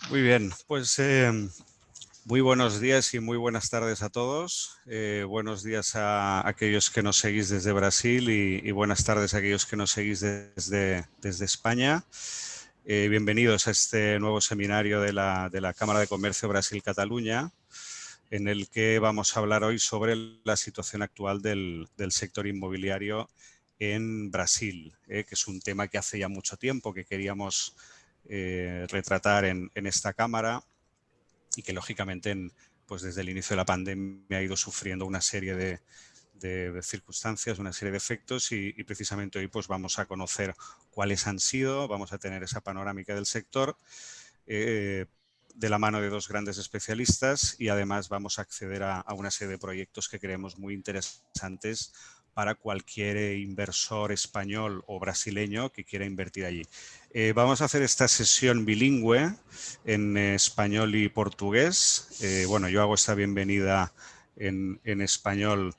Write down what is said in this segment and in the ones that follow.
Muy bien, pues muy buenos días y muy buenas tardes a todos. Buenos días a aquellos que nos seguís desde Brasil y buenas tardes a aquellos que nos seguís desde España. Bienvenidos a este nuevo seminario de la Cámara de Comercio Brasil-Cataluña, en el que vamos a hablar hoy sobre la situación actual del sector inmobiliario en Brasil, que es un tema que hace ya mucho tiempo que queríamos retratar en esta cámara y que lógicamente pues desde el inicio de la pandemia ha ido sufriendo una serie de circunstancias, una serie de efectos y precisamente hoy pues vamos a conocer cuáles han sido, vamos a tener esa panorámica del sector de la mano de dos grandes especialistas y además vamos a acceder a una serie de proyectos que creemos muy interesantes para cualquier inversor español o brasileño que quiera invertir allí. Vamos a hacer esta sesión bilingüe en español y portugués. Bueno, yo hago esta bienvenida en español.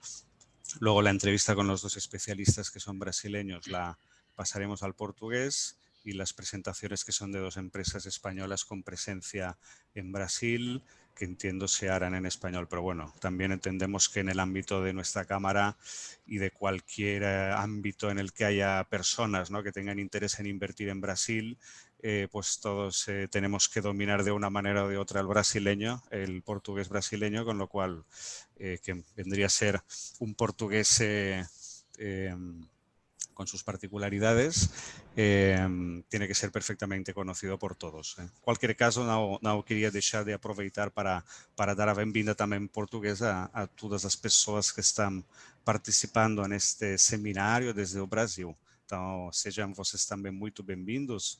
Luego la entrevista con los dos especialistas que son brasileños la pasaremos al portugués y las presentaciones que son de dos empresas españolas con presencia en Brasil, que entiendo se harán en español. Pero bueno, también entendemos que en el ámbito de nuestra Cámara y de cualquier ámbito en el que haya personas, ¿no?, que tengan interés en invertir en Brasil, pues todos tenemos que dominar de una manera o de otra el brasileño, el portugués brasileño, con lo cual que vendría a ser un portugués con sus particularidades, tiene que ser perfectamente conocido por todos. En cualquier caso, não queria deixar de aproveitar para dar a bem-vinda também em português a todas as pessoas que estão participando neste seminário desde o Brasil. Então, sejam vocês também muito bem-vindos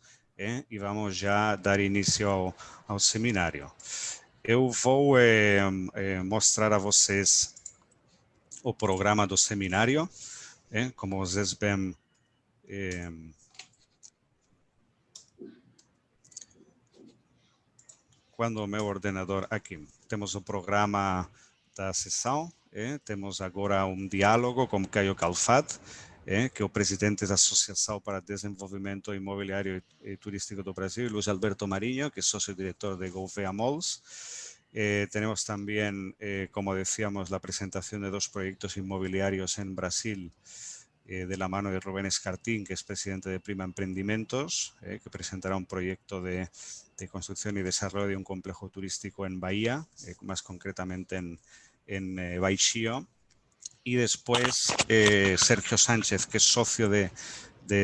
e vamos já dar início ao seminário. Eu vou mostrar a vocês o programa do seminário. Como vocês veem, quando o meu ordenador aqui, temos o programa da sessão, temos agora um diálogo com Caio Calfat, que é o presidente da Associação para Desenvolvimento Imobiliário e Turístico do Brasil, e Luis Alberto Marinho, que é sócio-diretor de Gouveia Malls. Tenemos también, como decíamos, la presentación de dos proyectos inmobiliarios en Brasil de la mano de Rubén Escartín, que es presidente de Prima Emprendimientos, que presentará un proyecto de construcción y desarrollo de un complejo turístico en Bahía, más concretamente en Baixio. Y después Sergio Sánchez, que es socio de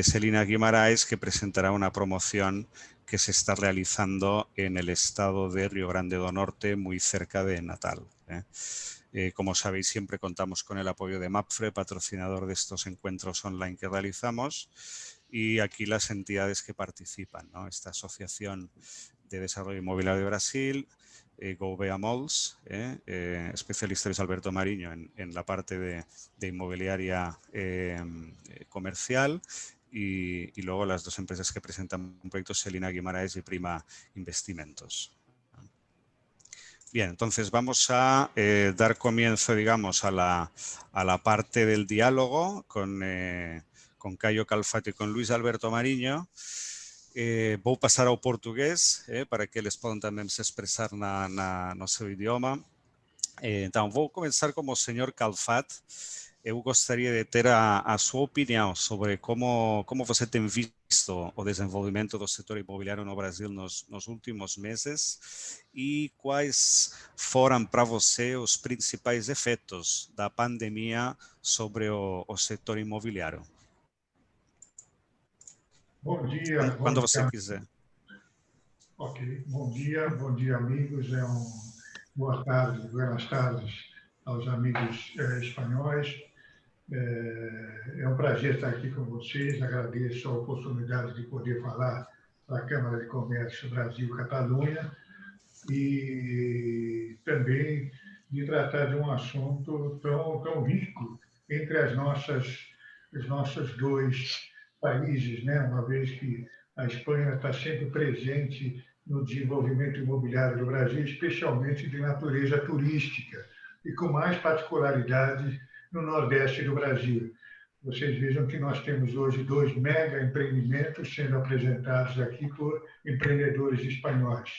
Celina Guimaraes, que presentará una promoción que se está realizando en el estado de Río Grande do Norte, muy cerca de Natal. Como sabéis, siempre contamos con el apoyo de MAPFRE, patrocinador de estos encuentros online que realizamos, y aquí las entidades que participan, ¿no? Esta Asociación de Desarrollo Inmobiliario de Brasil, Gouveia Malls, especialista Luis Alberto Mariño en la parte de inmobiliaria comercial, y luego las dos empresas que presentan proyectos, Celina Guimaraes y Prima Investimentos. Bien, entonces vamos a dar comienzo, digamos, a la parte del diálogo con Caio Calfat y con Luis Alberto Mariño. Vou passar ao português para que eles possam também se expressar no seu idioma. Então, vou começar como o senhor Calfat. Eu gostaria de ter a sua opinião sobre como você tem visto o desenvolvimento do setor imobiliário no Brasil nos últimos meses e quais foram para você os principais efeitos da pandemia sobre o setor imobiliário. Bom dia. Quando você quiser. Ok. Bom dia, amigos. Boa tarde, buenas tardes aos amigos espanhóis. É um prazer estar aqui com vocês. Agradeço a oportunidade de poder falar para a Câmara de Comércio Brasil-Catalunha e também de tratar de um assunto tão rico entre os nossos dois países, né? Uma vez que a Espanha está sempre presente no desenvolvimento imobiliário do Brasil, especialmente de natureza turística, e com mais particularidade no Nordeste do Brasil. Vocês vejam que nós temos hoje 2 mega empreendimentos sendo apresentados aqui por empreendedores espanhóis.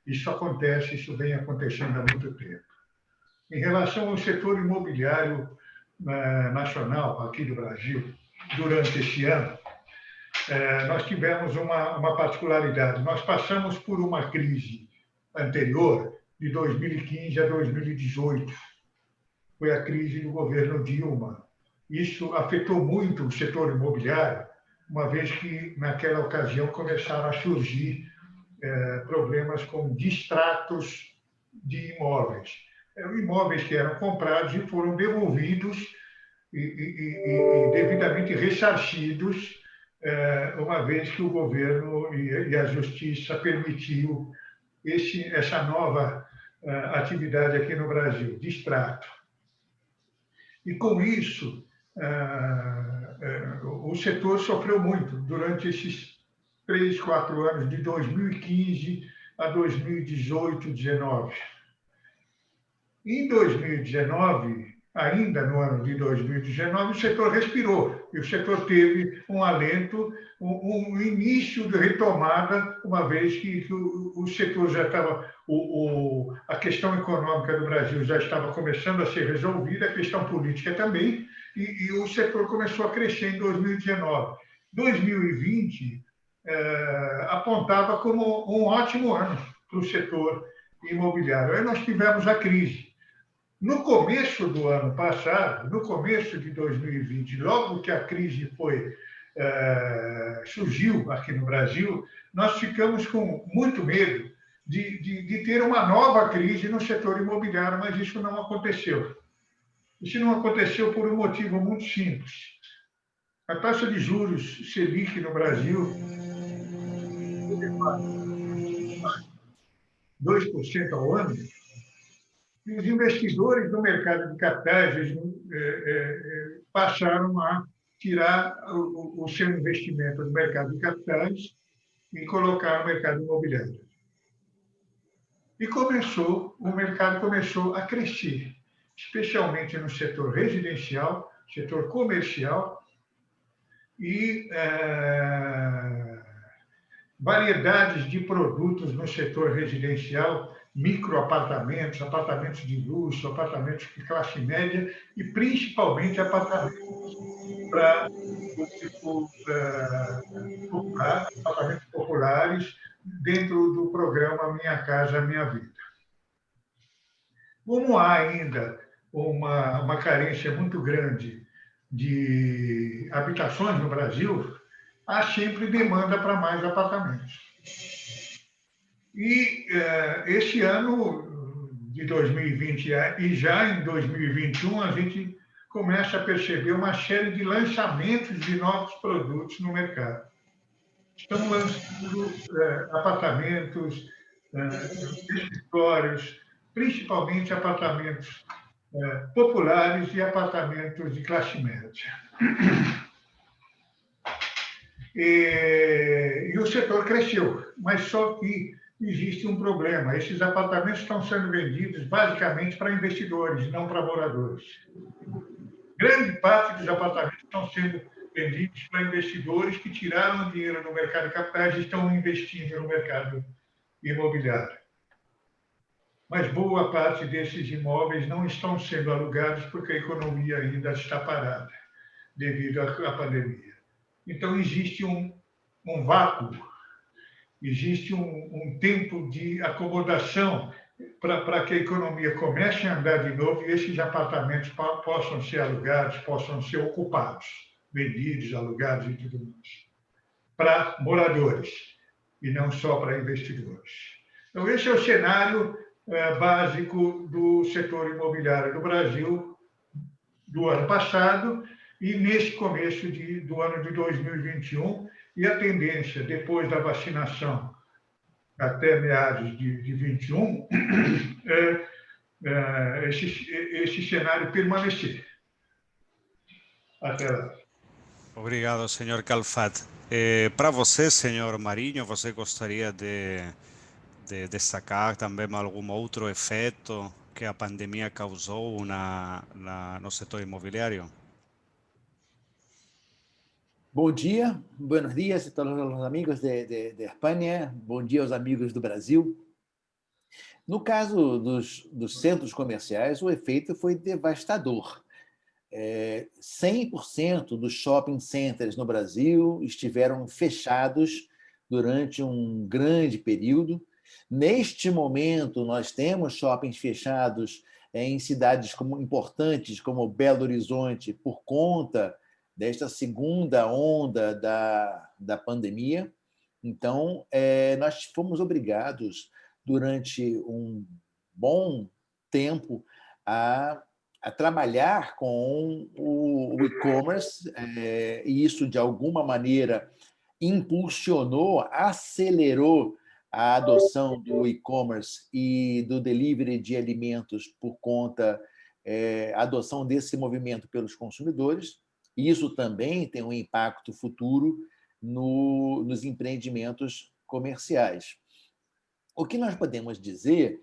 Isso acontece, isso vem acontecendo há muito tempo. Em relação ao setor imobiliário nacional aqui do Brasil, durante esse ano, nós tivemos uma particularidade. Nós passamos por uma crise anterior, de 2015 a 2018. Foi a crise do governo Dilma. Isso afetou muito o setor imobiliário, uma vez que, naquela ocasião, começaram a surgir problemas com distratos de imóveis. Imóveis que eram comprados e foram devolvidos e devidamente ressarcidos, uma vez que o governo e a justiça permitiu essa nova atividade aqui no Brasil, distrato. E, com isso, o setor sofreu muito durante esses 3, 4 anos, de 2015 a 2018, 2019. Em 2019, ainda no ano de 2019, o setor respirou, e o setor teve um alento, um início de retomada, uma vez que o setor já estava, a questão econômica do Brasil já estava começando a ser resolvida, a questão política também, e o setor começou a crescer em 2019. 2020 apontava como um ótimo ano para o setor imobiliário. Aí nós tivemos a crise. No começo do ano passado, no começo de 2020, logo que a crise surgiu aqui no Brasil, nós ficamos com muito medo de ter uma nova crise no setor imobiliário, mas isso não aconteceu. Isso não aconteceu por um motivo muito simples. A taxa de juros Selic no Brasil, 2% ao ano, e os investidores do mercado de capitais passaram a tirar o seu investimento do mercado de capitais e colocar no mercado imobiliário. E o mercado começou a crescer, especialmente no setor residencial, setor comercial e variedades de produtos no setor residencial, microapartamentos, apartamentos de luxo, apartamentos de classe média e principalmente apartamentos para apartamentos populares dentro do programa Minha Casa Minha Vida. Como há ainda uma carência muito grande de habitações no Brasil, há sempre demanda para mais apartamentos. E esse ano de 2020 e já em 2021, a gente começa a perceber uma série de lançamentos de novos produtos no mercado. Estão lançando apartamentos, escritórios, principalmente apartamentos populares e apartamentos de classe média. E o setor cresceu, mas só que existe um problema. Esses apartamentos estão sendo vendidos basicamente para investidores, não para moradores. Grande parte dos apartamentos estão sendo vendidos para investidores que tiraram dinheiro do mercado de capitais e estão investindo no mercado imobiliário. Mas boa parte desses imóveis não estão sendo alugados porque a economia ainda está parada devido à pandemia. Então, existe um vácuo, existe um tempo de acomodação para que a economia comece a andar de novo e esses apartamentos possam ser alugados, possam ser ocupados, vendidos, alugados e tudo mais, para moradores e não só para investidores. Então, esse é o cenário básico do setor imobiliário do Brasil do ano passado e nesse começo do ano de 2021, e a tendência, depois da vacinação, até meados de 21, esse cenário permanecer. Até lá. Obrigado, senhor Calfat. Para você, senhor Marinho, você gostaria de destacar também algum outro efeito que a pandemia causou no setor imobiliário? Bom dia, buenos días a todos os amigos de Espanha, bom dia aos amigos do Brasil. No caso dos centros comerciais, o efeito foi devastador. 100% dos shopping centers no Brasil estiveram fechados durante um grande período. Neste momento, nós temos shoppings fechados em cidades importantes como Belo Horizonte por conta desta segunda onda da pandemia. Então, nós fomos obrigados, durante um bom tempo, a trabalhar com o e-commerce, e isso, de alguma maneira, impulsionou, acelerou a adoção do e-commerce e do delivery de alimentos por conta da adoção desse movimento pelos consumidores. Isso também tem um impacto futuro nos empreendimentos comerciais. O que nós podemos dizer,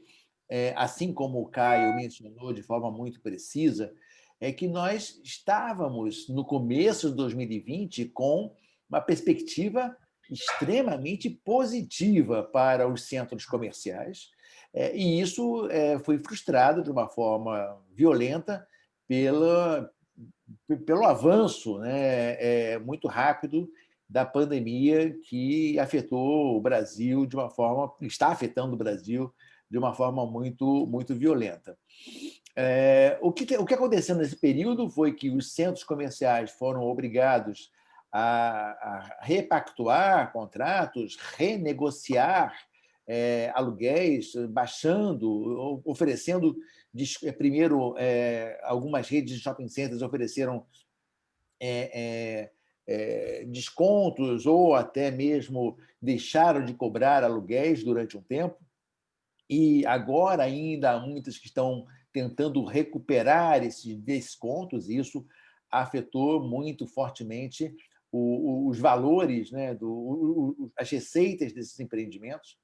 assim como o Caio mencionou de forma muito precisa, é que nós estávamos, no começo de 2020, com uma perspectiva extremamente positiva para os centros comerciais, e isso foi frustrado de uma forma violenta pelo avanço, né, muito rápido da pandemia, que afetou o Brasil de uma forma, está afetando o Brasil de uma forma muito, muito violenta. O que aconteceu nesse período foi que os centros comerciais foram obrigados a repactuar contratos, renegociar aluguéis, baixando, oferecendo. Primeiro, algumas redes de shopping centers ofereceram descontos ou até mesmo deixaram de cobrar aluguéis durante um tempo. E agora ainda há muitas que estão tentando recuperar esses descontos, e isso afetou muito fortemente os valores, né, as receitas desses empreendimentos.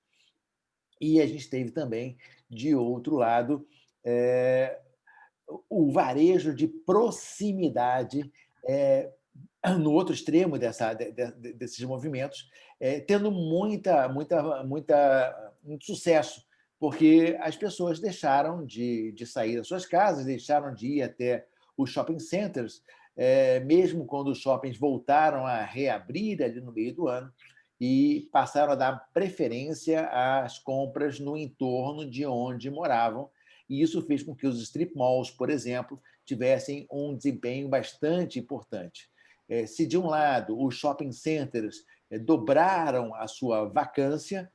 E a gente teve também, de outro lado, o varejo de proximidade, no outro extremo desses movimentos, tendo muito sucesso, porque as pessoas deixaram de sair das suas casas, deixaram de ir até os shopping centers, mesmo quando os shoppings voltaram a reabrir ali no meio do ano, e passaram a dar preferência às compras no entorno de onde moravam. E isso fez com que os strip malls, por exemplo, tivessem um desempenho bastante importante. Se, de um lado, os shopping centers dobraram a sua vacância,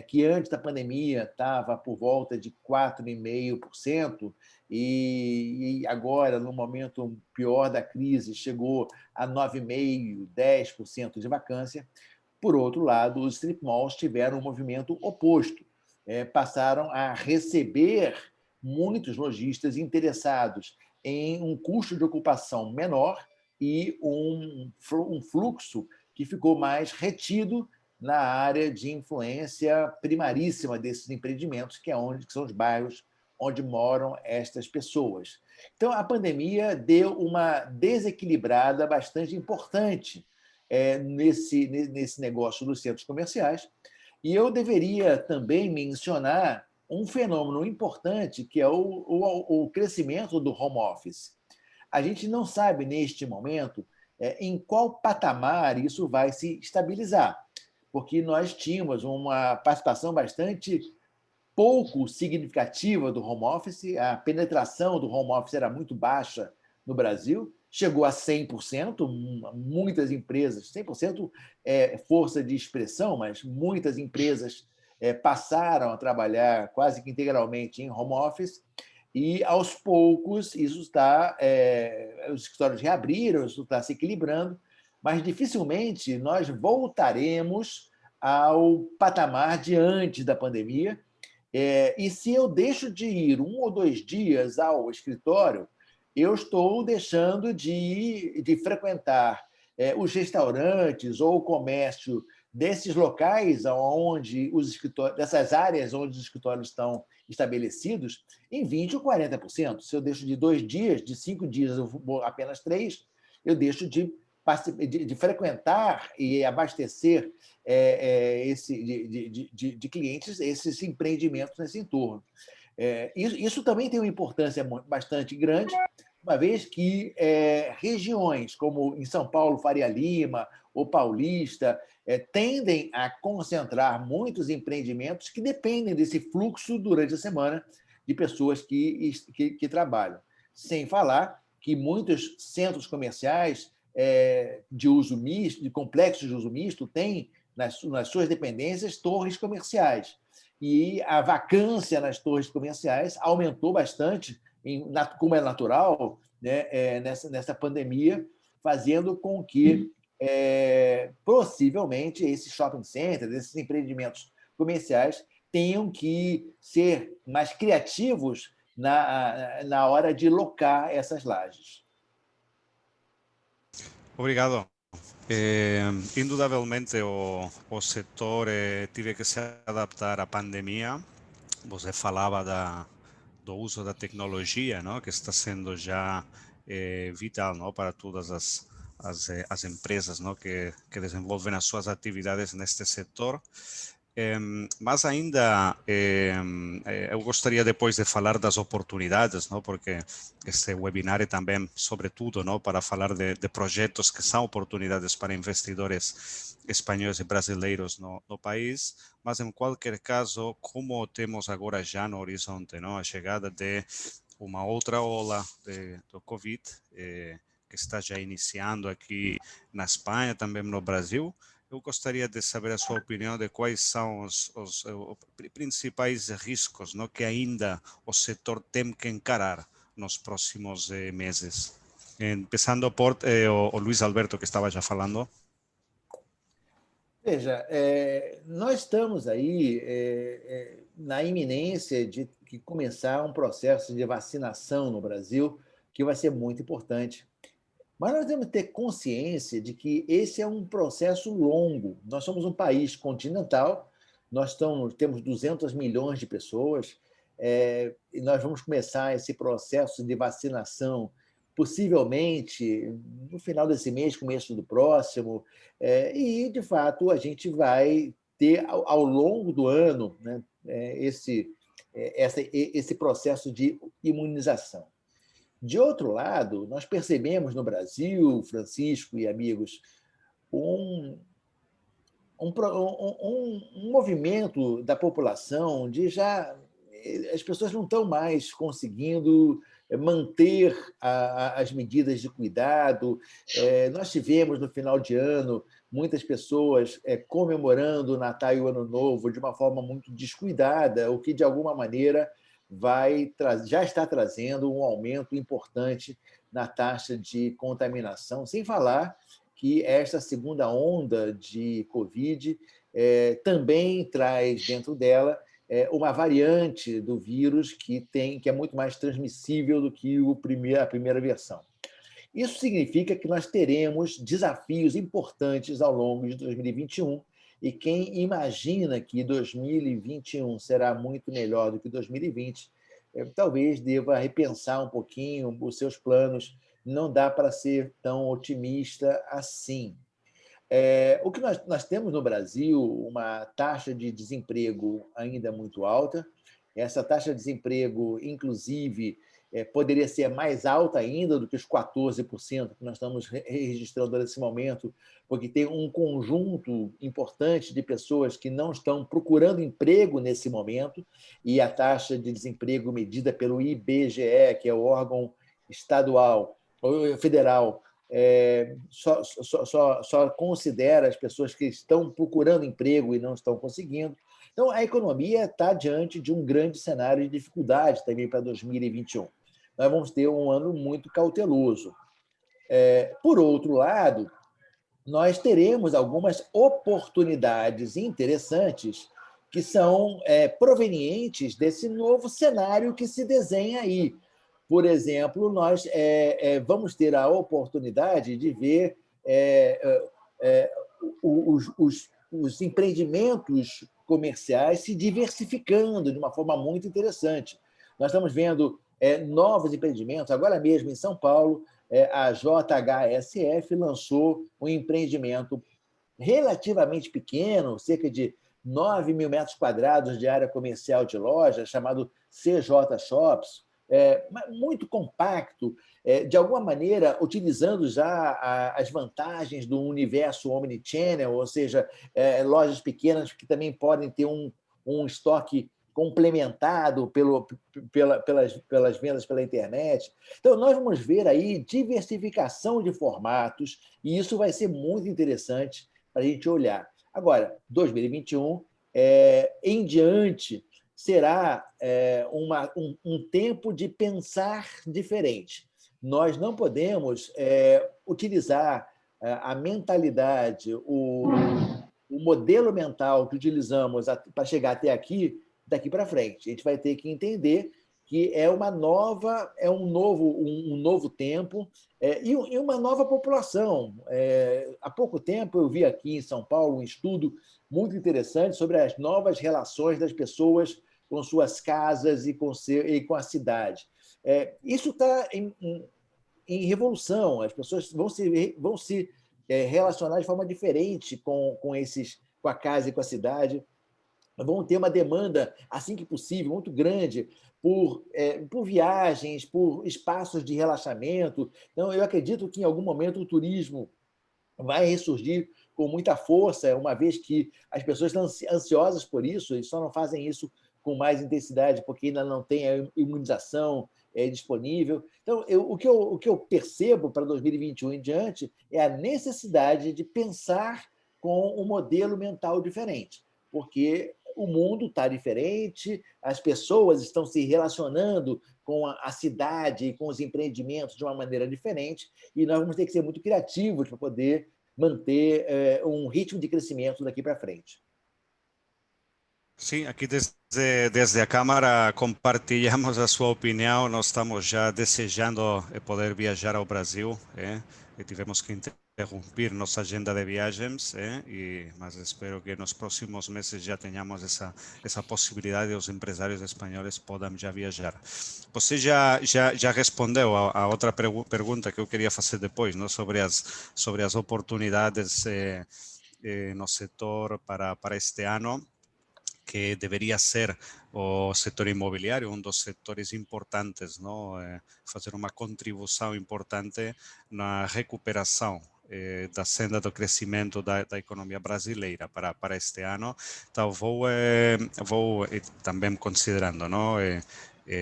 que antes da pandemia estava por volta de 4,5%, e agora, no momento pior da crise, chegou a 9,5%, 10% de vacância. Por outro lado, os strip malls tiveram um movimento oposto. Passaram a receber muitos lojistas interessados em um custo de ocupação menor e um fluxo que ficou mais retido na área de influência primaríssima desses empreendimentos, que são os bairros onde moram estas pessoas. Então, a pandemia deu uma desequilibrada bastante importante nesse negócio dos centros comerciais. E eu deveria também mencionar um fenômeno importante, que é o crescimento do home office. A gente não sabe, neste momento, em qual patamar isso vai se estabilizar, porque nós tínhamos uma participação bastante pouco significativa do home office, a penetração do home office era muito baixa no Brasil, chegou a 100%, muitas empresas, 100% é força de expressão, mas muitas empresas passaram a trabalhar quase que integralmente em home office, e, aos poucos, isso está, os escritórios reabriram, isso está se equilibrando, mas dificilmente nós voltaremos ao patamar de antes da pandemia. E se eu deixo de ir 1 ou 2 dias ao escritório, eu estou deixando de frequentar os restaurantes ou o comércio desses locais onde os escritórios, dessas áreas onde os escritórios estão estabelecidos, em 20% ou 40%. Se eu deixo de 2 dias, de 5 dias, eu vou apenas 3, eu deixo de de frequentar e abastecer de clientes esses empreendimentos nesse entorno. Isso também tem uma importância bastante grande, uma vez que regiões como em São Paulo, Faria Lima ou Paulista tendem a concentrar muitos empreendimentos que dependem desse fluxo durante a semana de pessoas que trabalham. Sem falar que muitos centros comerciais de uso misto, de complexos de uso misto, têm nas suas dependências torres comerciais. E a vacância nas torres comerciais aumentou bastante, como é natural, né, nessa pandemia, fazendo com que, possivelmente, esses shopping centers, esses empreendimentos comerciais, tenham que ser mais criativos na hora de locar essas lajes. Obrigado. Indudablemente o setor tive que se adaptar à pandemia. Você falava do uso da tecnologia, não? Que está sendo já vital, não? Para todas as empresas, não? Que desenvolvem as suas atividades neste setor. Mas ainda eu gostaria depois de falar das oportunidades, não? Porque este webinar é também, sobretudo, não? Para falar de projetos que são oportunidades para investidores espanhóis e brasileiros no país, mas em qualquer caso, como temos agora já no horizonte, não? A chegada de uma outra ola do Covid, que está já iniciando aqui na Espanha, também no Brasil, eu gostaria de saber a sua opinião de quais são os principais riscos, não, que ainda o setor tem que encarar nos próximos meses. Começando por o Luiz Alberto, que estava já falando. Veja, nós estamos aí na iminência de começar um processo de vacinação no Brasil, que vai ser muito importante. Mas nós temos que ter consciência de que esse é um processo longo. Nós somos um país continental, temos 200 milhões de pessoas, e nós vamos começar esse processo de vacinação possivelmente no final desse mês, começo do próximo, e, de fato, a gente vai ter, ao longo do ano, né, esse processo de imunização. De outro lado, nós percebemos no Brasil, Francisco e amigos, um movimento da população de já... As pessoas não estão mais conseguindo manter as medidas de cuidado. Nós tivemos, no final de ano, muitas pessoas comemorando o Natal e o Ano Novo de uma forma muito descuidada, o que, de alguma maneira, já está trazendo um aumento importante na taxa de contaminação, sem falar que esta segunda onda de Covid também traz dentro dela uma variante do vírus que é muito mais transmissível do que a primeira versão. Isso significa que nós teremos desafios importantes ao longo de 2021, e quem imagina que 2021 será muito melhor do que 2020, talvez deva repensar um pouquinho os seus planos. Não dá para ser tão otimista assim. O que nós temos no Brasil, uma taxa de desemprego ainda muito alta. Essa taxa de desemprego, inclusive, poderia ser mais alta ainda do que os 14% que nós estamos registrando nesse momento, porque tem um conjunto importante de pessoas que não estão procurando emprego nesse momento, e a taxa de desemprego medida pelo IBGE, que é o órgão estadual ou federal, só considera as pessoas que estão procurando emprego e não estão conseguindo. Então, a economia está diante de um grande cenário de dificuldade também para 2021. Nós vamos ter um ano muito cauteloso. Por outro lado, nós teremos algumas oportunidades interessantes que são provenientes desse novo cenário que se desenha aí. Por exemplo, nós vamos ter a oportunidade de ver os empreendimentos comerciais se diversificando de uma forma muito interessante. Nós estamos vendo novos empreendimentos, agora mesmo em São Paulo, a JHSF lançou um empreendimento relativamente pequeno, cerca de 9 mil metros quadrados de área comercial de loja, chamado CJ Shops, muito compacto, de alguma maneira utilizando já as vantagens do universo omnichannel, ou seja, lojas pequenas que também podem ter um estoque complementado pelas vendas pela internet. Então, nós vamos ver aí diversificação de formatos, e isso vai ser muito interessante para a gente olhar. Agora, 2021, em diante, será um tempo de pensar diferente. Nós não podemos utilizar a mentalidade, o modelo mental que utilizamos para chegar até aqui, daqui para frente. A gente vai ter que entender que é um novo tempo e uma nova população. Há pouco tempo eu vi aqui em São Paulo um estudo muito interessante sobre as novas relações das pessoas com suas casas e com a cidade. Isso está em revolução. As pessoas vão se relacionar de forma diferente com a casa e com a cidade. Vão ter uma demanda, assim que possível, muito grande por viagens, por espaços de relaxamento. Então, eu acredito que, em algum momento, o turismo vai ressurgir com muita força, uma vez que as pessoas estão ansiosas por isso e só não fazem isso com mais intensidade porque ainda não tem a imunização disponível. Então, o que eu percebo para 2021 em diante é a necessidade de pensar com um modelo mental diferente, porque o mundo está diferente, as pessoas estão se relacionando com a cidade e com os empreendimentos de uma maneira diferente, e nós vamos ter que ser muito criativos para poder manter um ritmo de crescimento daqui para frente. Sim, aqui desde a Câmara compartilhamos a sua opinião. Nós estamos já desejando poder viajar ao Brasil, e tivemos que interromper nossa agenda de viagens, mas espero que nos próximos meses já tenhamos essa possibilidade e os empresários espanhóis possam já viajar. Você já respondeu a outra pergunta que eu queria fazer depois, não? Sobre as oportunidades no setor para este ano, que deveria ser o setor imobiliário, dos setores importantes, não? Fazer uma contribuição importante na recuperação da senda do crescimento da economia brasileira para este ano. Então, vou também considerando, não?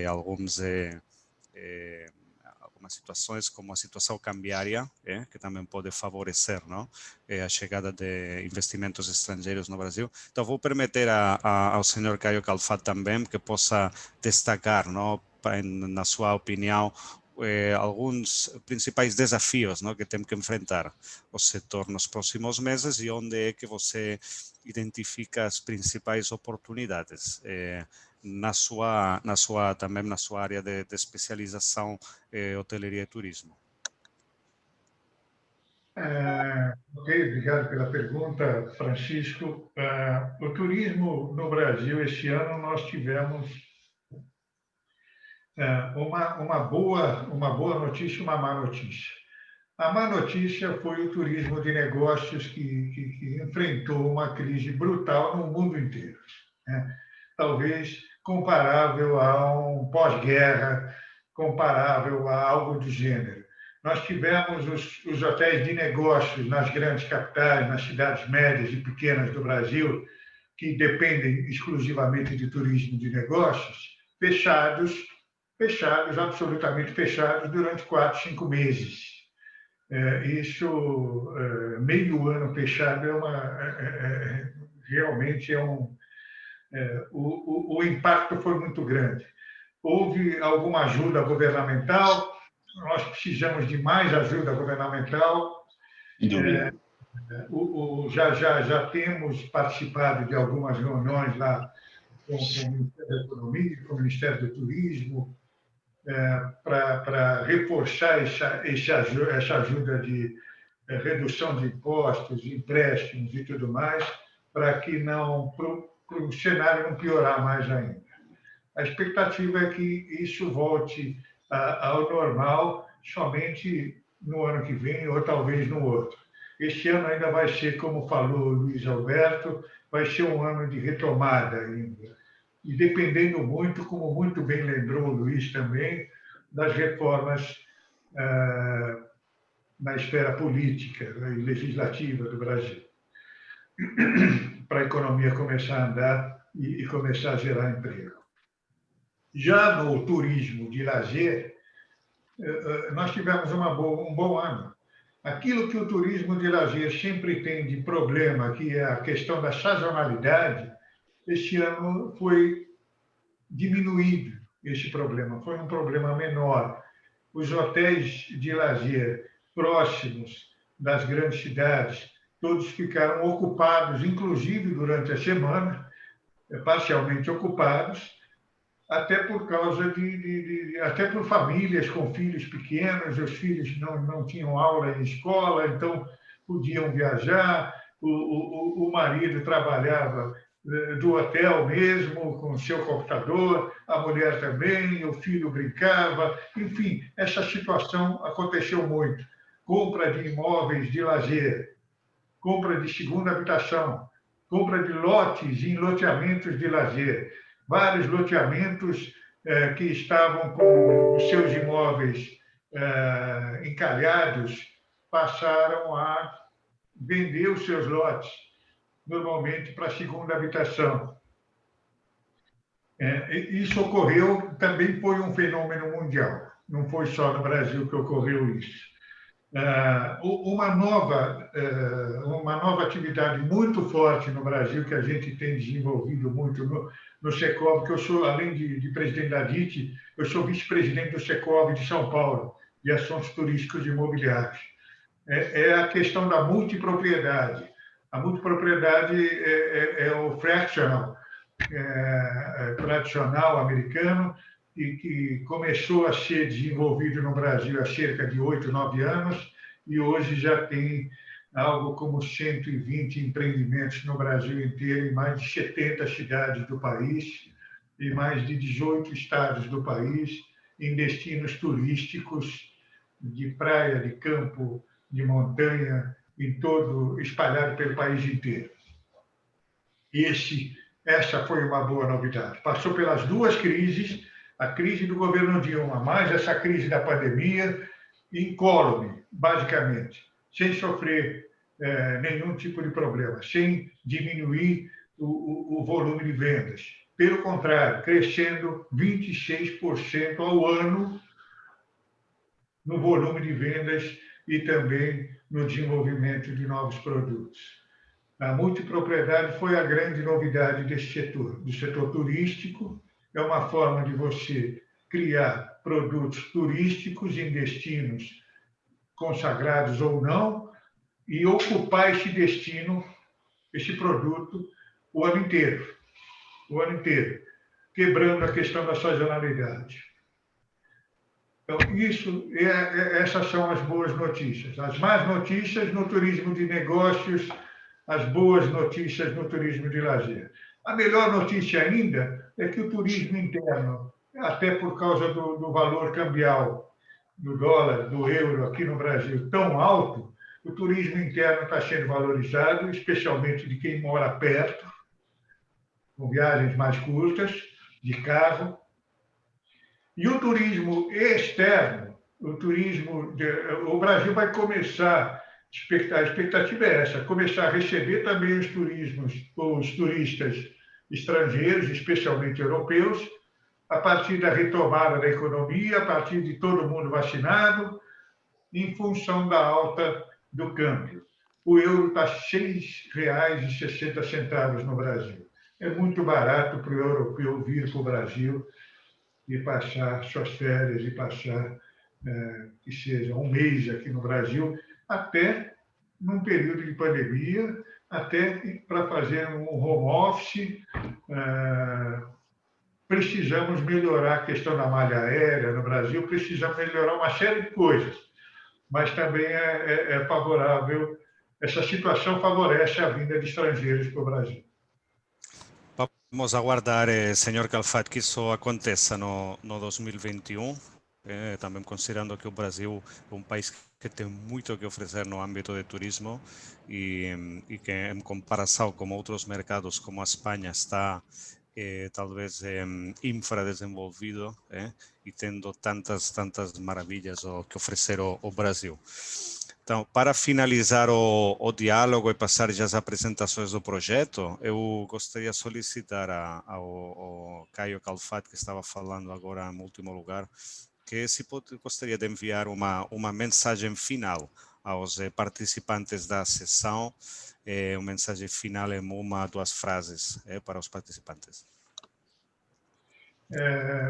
Algumas situações como a situação cambiária, que também pode favorecer, não? A chegada de investimentos estrangeiros no Brasil. Então, vou permitir ao senhor Caio Calfat também que possa destacar, não? Na sua opinião, alguns principais desafios, não? Que tem que enfrentar o setor nos próximos meses e onde é que você identifica as principais oportunidades também na sua área de especialização, hotelaria e turismo. Ok, obrigado pela pergunta, Francisco. O turismo no Brasil, este ano, nós tivemos uma boa notícia e uma má notícia. A má notícia foi o turismo de negócios que enfrentou uma crise brutal no mundo inteiro, né? Talvez comparável a um pós-guerra, comparável a algo do gênero. Nós tivemos os hotéis de negócios nas grandes capitais, nas cidades médias e pequenas do Brasil, que dependem exclusivamente de turismo de negócios, fechados, absolutamente fechados, durante 4, 5 meses. Isso, meio ano fechado, realmente o impacto foi muito grande. Houve alguma ajuda governamental, nós precisamos de mais ajuda governamental. Já temos participado de algumas reuniões lá com o Ministério da Economia, com o Ministério do Turismo, para reforçar essa ajuda de redução de impostos, empréstimos e tudo mais, para que o cenário não piorar mais ainda. A expectativa é que isso volte ao normal somente no ano que vem ou talvez no outro. Este ano ainda vai ser, como falou o Luiz Alberto, vai ser um ano de retomada ainda. E dependendo muito, como muito bem lembrou o Luiz também, das reformas na esfera política e legislativa do Brasil, para a economia começar a andar e começar a gerar emprego. Já no turismo de lazer, nós tivemos um bom ano. Aquilo que o turismo de lazer sempre tem de problema, que é a questão da sazonalidade, este ano foi diminuído esse problema, foi um problema menor. Os hotéis de lazer próximos das grandes cidades, todos ficaram ocupados, inclusive durante a semana, parcialmente ocupados, até por causa até por famílias com filhos pequenos, os filhos não tinham aula em escola, então podiam viajar, o marido trabalhava do hotel mesmo, com seu computador, a mulher também, o filho brincava, enfim, essa situação aconteceu muito. Compra de imóveis de lazer, compra de segunda habitação, compra de lotes em loteamentos de lazer, vários loteamentos que estavam com os seus imóveis encalhados, passaram a vender os seus lotes, normalmente para a segunda habitação. Isso ocorreu, também foi um fenômeno mundial, não foi só no Brasil que ocorreu isso. Uma nova atividade muito forte no Brasil, que a gente tem desenvolvido muito no Secov, que eu sou, além de presidente da DIT, eu sou vice-presidente do Secov de São Paulo, de assuntos turísticos e imobiliários. É a questão da multipropriedade. A multipropriedade é o fractional, tradicional americano, e que começou a ser desenvolvido no Brasil há cerca de 8, 9 anos, e hoje já tem algo como 120 empreendimentos no Brasil inteiro, em mais de 70 cidades do país, e mais de 18 estados do país, em destinos turísticos de praia, de campo, de montanha, espalhado pelo país inteiro. Essa foi uma boa novidade. Passou pelas duas crises, a crise do governo Dilma, mais essa crise da pandemia, incólume, basicamente, sem sofrer nenhum tipo de problema, sem diminuir o volume de vendas. Pelo contrário, crescendo 26% ao ano no volume de vendas e também no desenvolvimento de novos produtos. A multipropriedade foi a grande novidade desse setor, do setor turístico. É uma forma de você criar produtos turísticos em destinos consagrados ou não e ocupar esse destino, esse produto, o ano inteiro, quebrando a questão da sazonalidade. Então, essas são as boas notícias. As más notícias no turismo de negócios, as boas notícias no turismo de lazer. A melhor notícia ainda é que o turismo interno, até por causa do valor cambial do dólar, do euro aqui no Brasil tão alto, o turismo interno está sendo valorizado, especialmente de quem mora perto, com viagens mais curtas, de carro. E o turismo externo, o Brasil vai começar, a expectativa é essa, começar a receber também os turistas estrangeiros, especialmente europeus, a partir da retomada da economia, a partir de todo mundo vacinado, em função da alta do câmbio. O euro está R$ 6,60 no Brasil. É muito barato para o europeu vir para o Brasil e passar suas férias, e passar, que seja um mês aqui no Brasil, até num período de pandemia, até para fazer um home office. Precisamos melhorar a questão da malha aérea no Brasil, precisamos melhorar uma série de coisas, mas também é favorável, essa situação favorece a vinda de estrangeiros para o Brasil. Vamos aguardar, senhor Calfat, que isso aconteça no 2021, também considerando que o Brasil é um país que tem muito que oferecer no âmbito de turismo e que, em comparação com outros mercados como a Espanha, está talvez infradesenvolvido e tendo tantas maravilhas que oferecer o Brasil. Então, para finalizar o diálogo e passar já as apresentações do projeto, eu gostaria de solicitar ao Caio Calfat, que estava falando agora no último lugar, que se gostaria de enviar uma mensagem final aos participantes da sessão, uma mensagem final em uma ou duas frases para os participantes.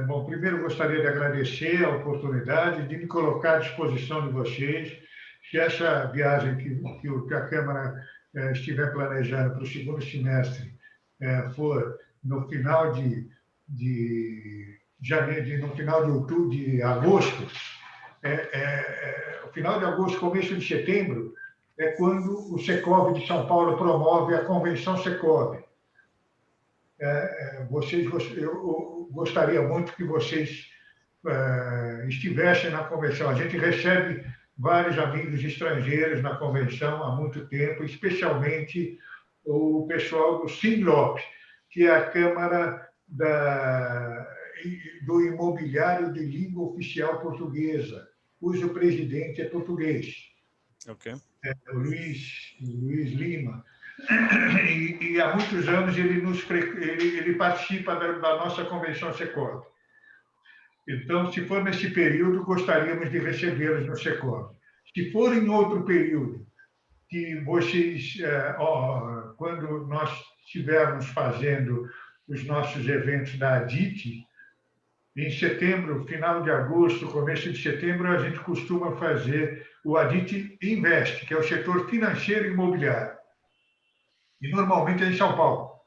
Bom, primeiro gostaria de agradecer a oportunidade de me colocar à disposição de vocês. Se essa viagem que a Câmara estiver planejando para o segundo semestre for no final de janeiro, no final de outubro, de agosto, o final de agosto, começo de setembro, é quando o Secov de São Paulo promove a Convenção Secov. Eu gostaria muito que vocês estivessem na convenção. A gente recebe vários amigos estrangeiros na convenção há muito tempo, especialmente o pessoal do SINLOP, que é a Câmara do Imobiliário de Língua Oficial Portuguesa, cujo presidente é português, Ok. o Luiz Lima. E há muitos anos ele participa da nossa convenção Secov. Então, se for nesse período, gostaríamos de recebê-los no Secov. Se for em outro período, que vocês, quando nós estivermos fazendo os nossos eventos da ADIT, em setembro, final de agosto, começo de setembro, a gente costuma fazer o ADIT Invest, que é o setor financeiro e imobiliário. E normalmente é em São Paulo.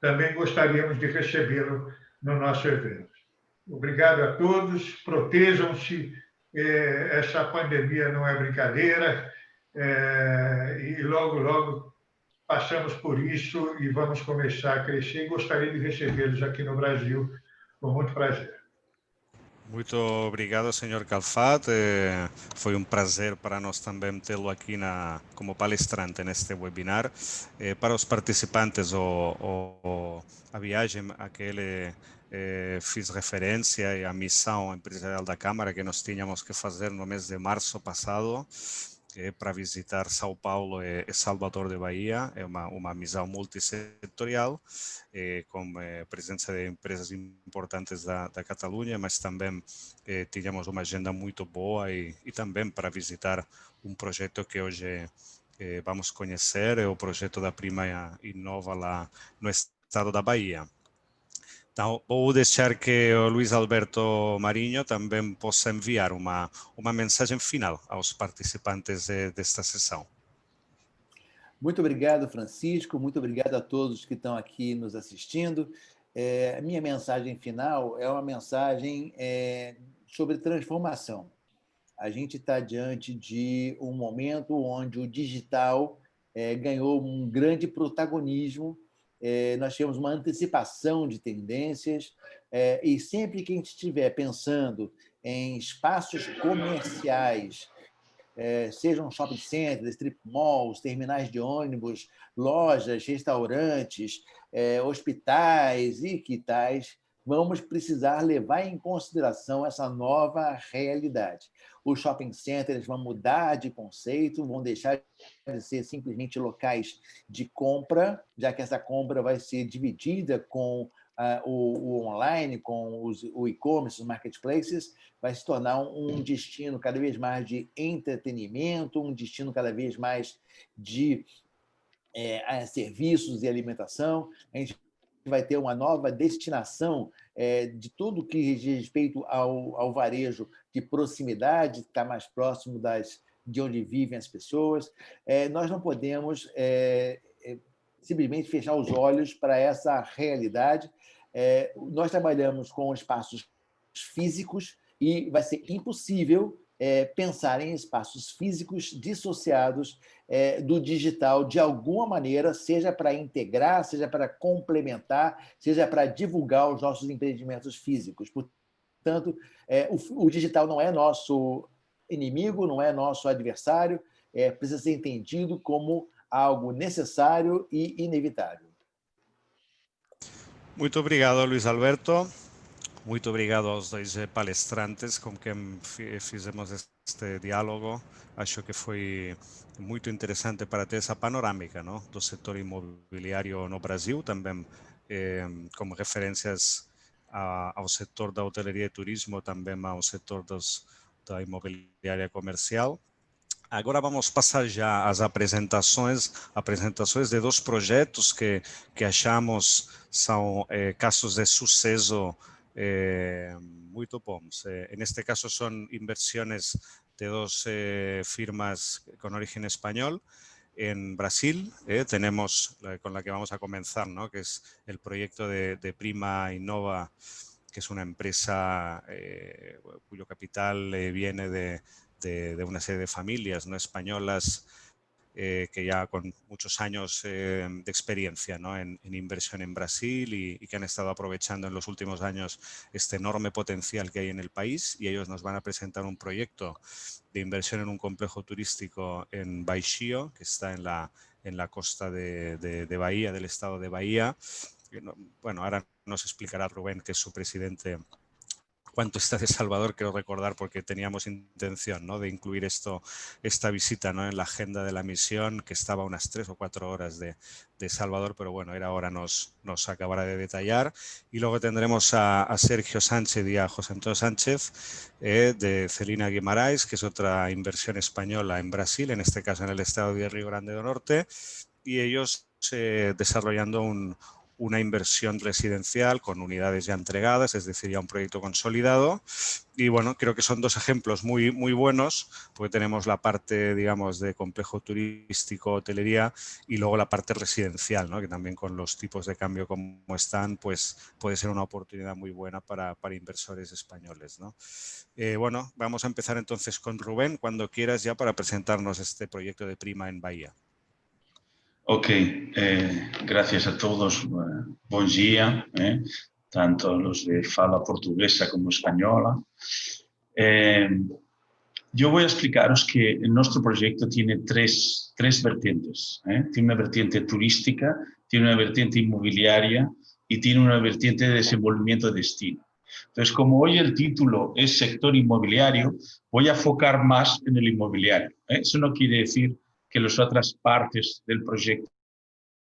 Também gostaríamos de recebê-lo no nosso evento. Obrigado a todos, protejam-se, essa pandemia não é brincadeira, e logo passamos por isso e vamos começar a crescer, e gostaria de recebê-los aqui no Brasil com muito prazer. Muito obrigado, Sr. Calfat. Foi um prazer para nós também tê-lo aqui como palestrante neste webinar. Para os participantes, a viagem a que ele fiz referência e a missão empresarial da Câmara que nós tínhamos que fazer no mês de março passado, para visitar São Paulo e Salvador de Bahia. É uma missão multissetorial, com presença de empresas importantes da Catalunha, mas também tínhamos uma agenda muito boa e também para visitar um projeto que hoje vamos conhecer, é o projeto da Prima Inova lá no estado da Bahia. Então, vou deixar que o Luís Alberto Marinho também possa enviar uma mensagem final aos participantes desta sessão. Muito obrigado, Francisco. Muito obrigado a todos que estão aqui nos assistindo. A minha mensagem final é uma mensagem sobre transformação. A gente está diante de um momento onde o digital ganhou um grande protagonismo. Nós tivemos uma antecipação de tendências, e sempre que a gente estiver pensando em espaços comerciais, sejam shopping centers, strip malls, terminais de ônibus, lojas, restaurantes, hospitais e que tais, vamos precisar levar em consideração essa nova realidade. Os shopping centers vão mudar de conceito, vão deixar de ser simplesmente locais de compra, já que essa compra vai ser dividida com o online, com o e-commerce, os marketplaces, vai se tornar um destino cada vez mais de entretenimento, um destino cada vez mais de serviços e alimentação. A gente vai ter uma nova destinação de tudo que diz respeito ao varejo de proximidade, que está mais próximo de onde vivem as pessoas. Nós não podemos simplesmente fechar os olhos para essa realidade. Nós trabalhamos com espaços físicos e vai ser impossível pensar em espaços físicos dissociados do digital de alguma maneira, seja para integrar, seja para complementar, seja para divulgar os nossos empreendimentos físicos. Portanto, o digital não é nosso inimigo, não é nosso adversário, precisa ser entendido como algo necessário e inevitável. Muito obrigado, Luís Alberto. Muito obrigado aos dois palestrantes com quem fizemos este diálogo. Acho que foi muito interessante para ter essa panorâmica, não, do setor imobiliário no Brasil, também como referências ao setor da hoteleria e turismo, também ao setor da imobiliária comercial. Agora vamos passar já às apresentações de dois projetos que achamos são casos de sucesso muito bons. Neste caso são inversões de duas firmas com origen español. En Brasil tenemos con la que vamos a comenzar, ¿no? Que es el proyecto de Prima Innova, que es una empresa cuyo capital viene de una serie de familias, ¿no?, españolas que ya con muchos años de experiencia, ¿no?, en inversión en Brasil y que han estado aprovechando en los últimos años este enorme potencial que hay en el país, y ellos nos van a presentar un proyecto de inversión en un complejo turístico en Baixio, que está en la costa de Bahía, del estado de Bahía. Bueno, ahora nos explicará Rubén, que es su presidente, cuánto está de Salvador. Quiero recordar, porque teníamos intención, ¿no?, de incluir esta visita, ¿no?, en la agenda de la misión, que estaba a unas 3 o 4 horas de Salvador, pero bueno, era hora, nos acabará de detallar. Y luego tendremos a Sergio Sánchez y a José Antonio Sánchez de Celina Guimarães, que es otra inversión española en Brasil, en este caso en el estado de Río Grande do Norte, y ellos desarrollando una inversión residencial con unidades ya entregadas, es decir, ya un proyecto consolidado. Y bueno, creo que son dos ejemplos muy, muy buenos, porque tenemos la parte, digamos, de complejo turístico, hotelería, y luego la parte residencial, ¿no?, que también con los tipos de cambio como están, pues puede ser una oportunidad muy buena para inversores españoles, ¿no? Bueno, vamos a empezar entonces con Rubén, cuando quieras, ya para presentarnos este proyecto de Prima en Bahía. Ok, gracias a todos. Buen día, tanto los de fala portuguesa como española. Yo voy a explicaros que nuestro proyecto tiene tres vertientes. Tiene una vertiente turística, tiene una vertiente inmobiliaria y tiene una vertiente de desenvolvimiento de destino. Entonces, como hoy el título es sector inmobiliario, voy a enfocar más en el inmobiliario. Eso no quiere decir que las otras partes del proyecto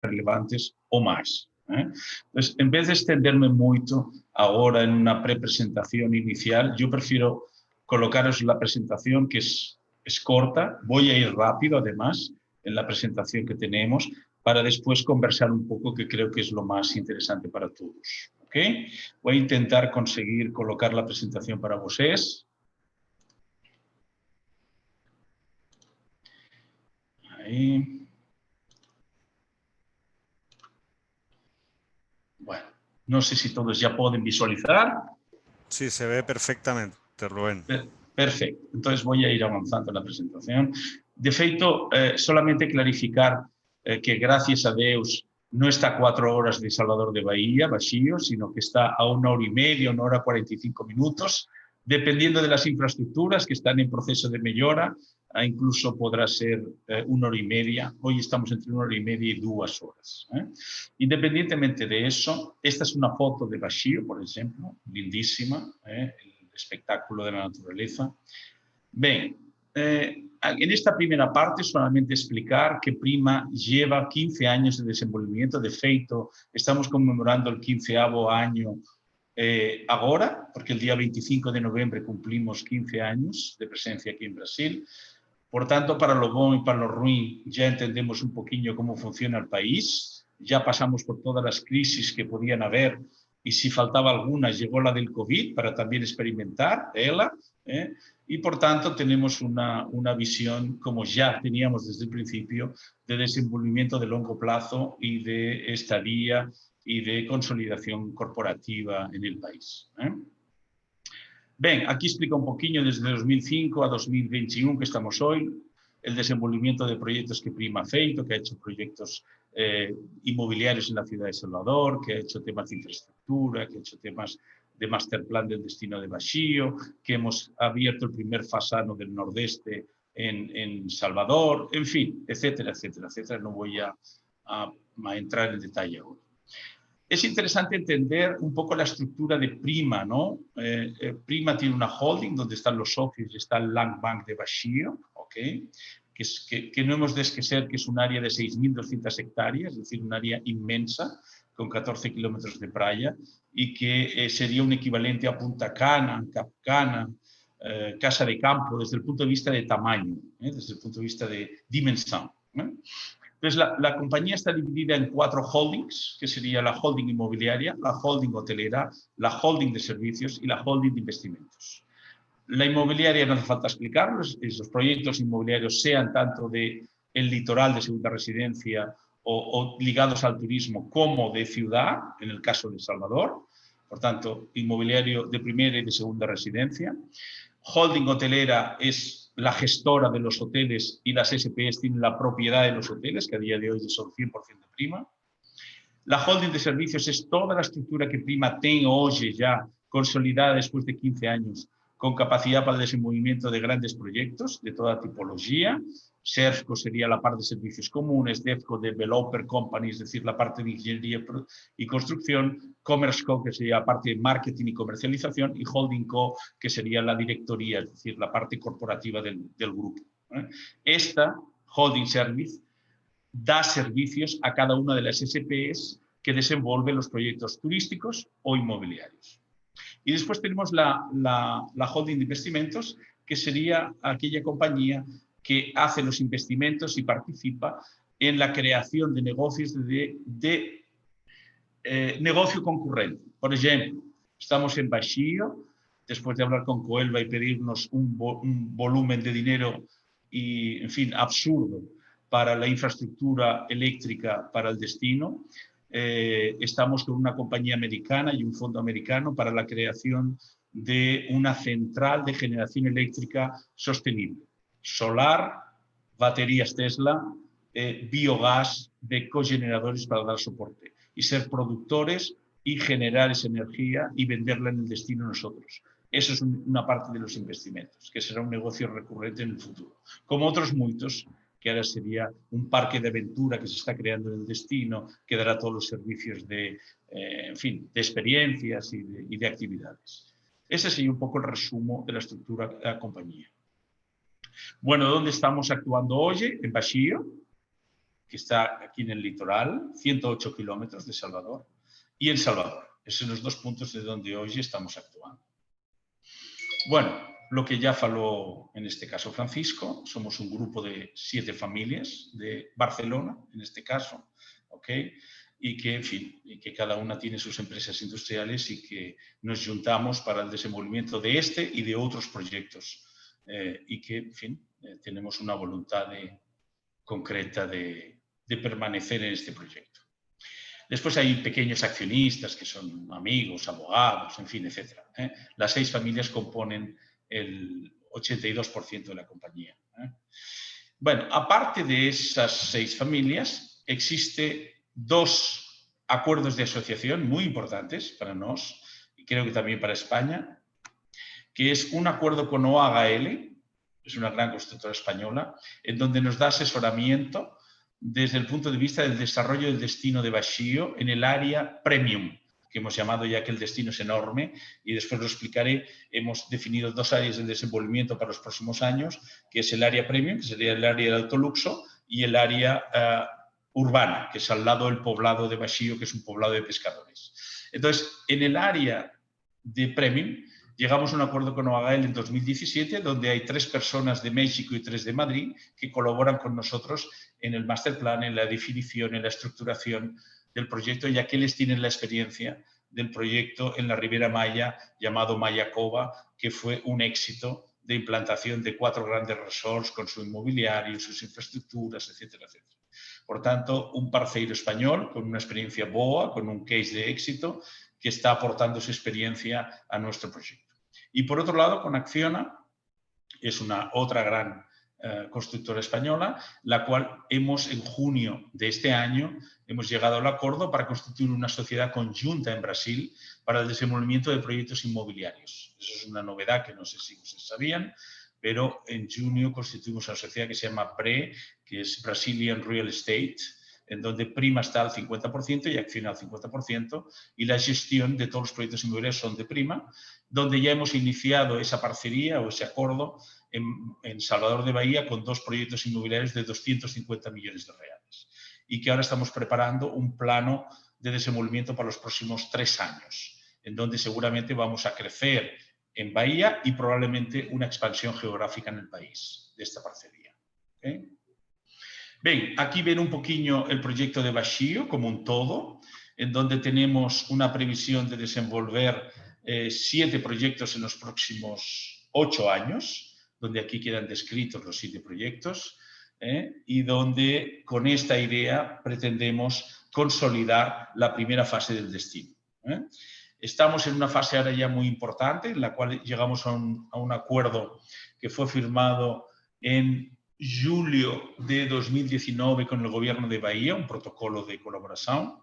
sean relevantes o más. Entonces, en vez de extenderme mucho ahora en una prepresentación inicial, yo prefiero colocaros la presentación, que es corta. Voy a ir rápido, además, en la presentación que tenemos, para después conversar un poco, que creo que es lo más interesante para todos. ¿Okay? Voy a intentar conseguir colocar la presentación para vosotros. Ahí. Bueno, no sé si todos ya pueden visualizar. Sí, se ve perfectamente, Rubén. Perfecto. Entonces voy a ir avanzando en la presentación. De hecho, solamente clarificar que gracias a Dios no está a 4 horas de Salvador de Bahía, Baixio, sino que está a 1 hora y media, 1 hora 45 minutos, dependiendo de las infraestructuras que están en proceso de mejora. Incluso podrá ser 1 hora y media. Hoy estamos entre 1 hora y media y 2 horas. Independientemente de eso, esta es una foto de Baixio, por ejemplo, lindísima, el espectáculo de la naturaleza. Bien, en esta primera parte solamente explicar que Prima lleva 15 años de desenvolvimiento. De feito, estamos conmemorando el 15º año ahora, porque el día 25 de noviembre cumplimos 15 años de presencia aquí en Brasil. Por tanto, para lo bueno y para lo ruin, ya entendemos un poquillo cómo funciona el país. Ya pasamos por todas las crisis que podían haber, y si faltaba alguna, llegó la del COVID para también experimentar ella. Y por tanto, tenemos una visión, como ya teníamos desde el principio, de desenvolvimiento de largo plazo y de estadía y de consolidación corporativa en el país. Bien, aquí explica un poquillo desde 2005 a 2021, que estamos hoy, el desenvolvimiento de proyectos que Prima ha feito, que ha hecho proyectos inmobiliarios en la ciudad de Salvador, que ha hecho temas de infraestructura, que ha hecho temas de master plan del destino de Baixio, que hemos abierto el primer fasano del nordeste en Salvador, en fin, etcétera, etcétera, etcétera. No voy a entrar en detalle ahora. Es interesante entender un poco la estructura de Prima, ¿no? Prima tiene una holding donde están los socios y está el Land Bank de Baixio, ¿ok? Que no hemos de esquecer que es un área de 6.200 hectáreas, es decir, un área inmensa, con 14 kilómetros de playa, y que sería un equivalente a Punta Cana, Cap Cana, Casa de Campo, desde el punto de vista de tamaño, desde el punto de vista de dimensión. Entonces, la compañía está dividida en 4 holdings, que sería la holding inmobiliaria, la holding hotelera, la holding de servicios y la holding de investimentos. La inmobiliaria no hace falta explicarlo, esos proyectos inmobiliarios sean tanto del litoral de segunda residencia o ligados al turismo como de ciudad, en el caso de Salvador, por tanto, inmobiliario de primera y de segunda residencia. Holding hotelera es la gestora de los hoteles y las SPEs tienen la propiedad de los hoteles, que a día de hoy son 100% de Prima. La holding de servicios es toda la estructura que Prima tiene hoy ya consolidada después de 15 años, con capacidad para el desenvolvimiento de grandes proyectos de toda tipología. SERFCO sería la parte de servicios comunes, DEFCO Developer Company, es decir, la parte de ingeniería y construcción, CommerceCo, que sería la parte de marketing y comercialización, y HoldingCo, que sería la directoría, es decir, la parte corporativa del grupo. Esta Holding Service da servicios a cada una de las SPEs que desenvuelven los proyectos turísticos o inmobiliarios. Y después tenemos la holding de investimentos, que sería aquella compañía que hace los investimentos y participa en la creación de negocios de negocio concurrente. Por ejemplo, estamos en Baixio, después de hablar con Coelba y pedirnos un volumen de dinero y, en fin, absurdo para la infraestructura eléctrica para el destino. Estamos con una compañía americana y un fondo americano para la creación de una central de generación eléctrica sostenible. Solar, baterías Tesla, biogás de cogeneradores para dar soporte y ser productores y generar esa energía y venderla en el destino nosotros. Eso es una parte de los investimentos, que será un negocio recurrente en el futuro. Como otros muchos, que ahora sería un parque de aventura que se está creando en el destino, que dará todos los servicios de, en fin, de experiencias y de actividades. Ese sería un poco el resumen de la estructura de la compañía. Bueno, ¿dónde estamos actuando hoy? En Baixio, que está aquí en el litoral, 108 kilómetros de Salvador, y en Salvador. Esos son los 2 puntos de donde hoy estamos actuando. Bueno, lo que ya faló en este caso Francisco, somos un grupo de 7 familias de Barcelona, en este caso, ¿ok? Y que, en fin, y que cada una tiene sus empresas industriales y que nos juntamos para el desenvolvimiento de este y de otros proyectos. Y que, en fin, tenemos una voluntad concreta de permanecer en este proyecto. Después hay pequeños accionistas que son amigos, abogados, en fin, etc. Las 6 familias componen el 82% de la compañía. Bueno, aparte de esas 6 familias, existen 2 acuerdos de asociación muy importantes para nosotros, y creo que también para España, que es un acuerdo con OHL, es una gran constructora española, en donde nos da asesoramiento desde el punto de vista del desarrollo del destino de Baixio en el área premium, que hemos llamado ya que el destino es enorme, y después lo explicaré. Hemos definido 2 áreas de desenvolvimiento para los próximos años, que es el área premium, que sería el área de alto luxo, y el área urbana, que es al lado del poblado de Baixio, que es un poblado de pescadores. Entonces, en el área de premium, llegamos a un acuerdo con OHL en 2017, donde hay 3 personas de México y 3 de Madrid que colaboran con nosotros en el master plan, en la definición, en la estructuración del proyecto, ya que ellos tienen la experiencia del proyecto en la Ribera Maya, llamado Maya Cova, que fue un éxito de implantación de 4 grandes resorts con su inmobiliario, sus infraestructuras, etcétera, etcétera. Por tanto, un parceiro español con una experiencia boa, con un case de éxito, que está aportando su experiencia a nuestro proyecto. Y por otro lado, con Acciona, es otra gran constructora española, la cual en junio de este año, hemos llegado al acuerdo para constituir una sociedad conjunta en Brasil para el desenvolvimiento de proyectos inmobiliarios. Eso es una novedad que no sé si ustedes sabían, pero en junio constituimos una sociedad que se llama BRE, que es Brazilian Real Estate, en donde Prima está al 50% y Acciona al 50%, y la gestión de todos los proyectos inmobiliarios son de Prima, donde ya hemos iniciado esa parcería o ese acuerdo en Salvador de Bahía con 2 proyectos inmobiliarios de 250 millones de reales. Y que ahora estamos preparando un plano de desenvolvimiento para los próximos 3 años, en donde seguramente vamos a crecer en Bahía y probablemente una expansión geográfica en el país de esta parcería. ¿Okay? Bien, aquí ven un poquillo el proyecto de Baixio como un todo, en donde tenemos una previsión de desenvolver 7 proyectos en los próximos 8 años, donde aquí quedan descritos los 7 proyectos, y donde con esta idea pretendemos consolidar la primera fase del destino. Estamos en una fase ahora ya muy importante, en la cual llegamos a un acuerdo que fue firmado en julio de 2019 con el gobierno de Bahía, un protocolo de colaboración,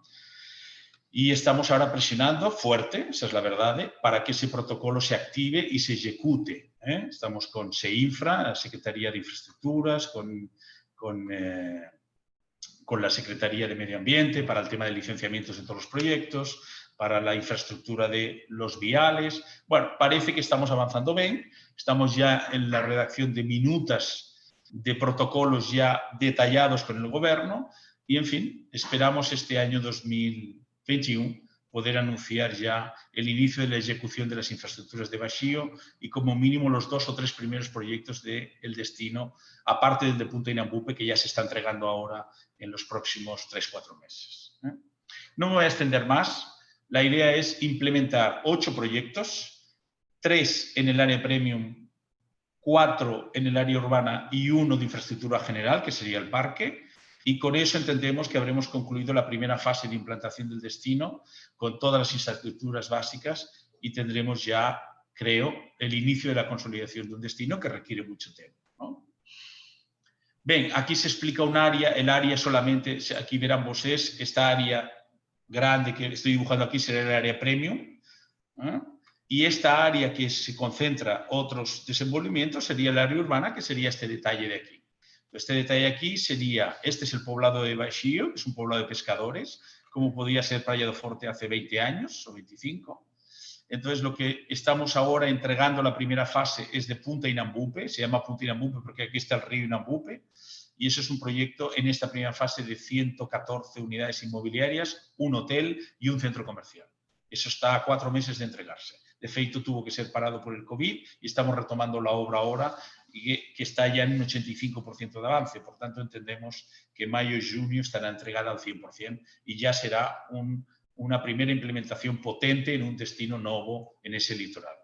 y estamos ahora presionando fuerte, esa es la verdad, para que ese protocolo se active y se ejecute. Estamos con SEINFRA, la Secretaría de Infraestructuras, con la Secretaría de Medio Ambiente para el tema de licenciamientos de todos los proyectos, para la infraestructura de los viales. Bueno, parece que estamos avanzando bien, estamos ya en la redacción de minutas de protocolos ya detallados con el gobierno y, en fin, esperamos este año 2021 poder anunciar ya el inicio de la ejecución de las infraestructuras de Baixio y como mínimo los 2 o 3 primeros proyectos del destino, aparte del de Punta Inhambupe, que ya se está entregando ahora en los próximos 3-4 meses. No me voy a extender más. La idea es implementar 8 proyectos, 3 en el área premium, 4 en el área urbana y 1 de infraestructura general, que sería el parque. Y con eso entendemos que habremos concluido la primera fase de implantación del destino con todas las infraestructuras básicas y tendremos ya, creo, el inicio de la consolidación de un destino que requiere mucho tiempo, ¿no? Bien, aquí se explica un área, el área solamente, aquí verán vosotros, esta área grande que estoy dibujando aquí será el área premium, y esta área que se concentra otros desenvolvimientos sería el área urbana, que sería este detalle de aquí. Este detalle aquí sería, este es el poblado de Baixio, que es un poblado de pescadores, como podía ser Praia do Forte hace 20 años o 25. Entonces, lo que estamos ahora entregando la primera fase es de Punta Inhambupe, se llama Punta Inhambupe porque aquí está el río Inhambupe, y eso es un proyecto en esta primera fase de 114 unidades inmobiliarias, un hotel y un centro comercial. Eso está a 4 meses de entregarse. De feito, tuvo que ser parado por el COVID y estamos retomando la obra ahora, y que está ya en un 85% de avance. Por tanto, entendemos que mayo y junio estará entregada al 100% y ya será una primera implementación potente en un destino nuevo en ese litoral.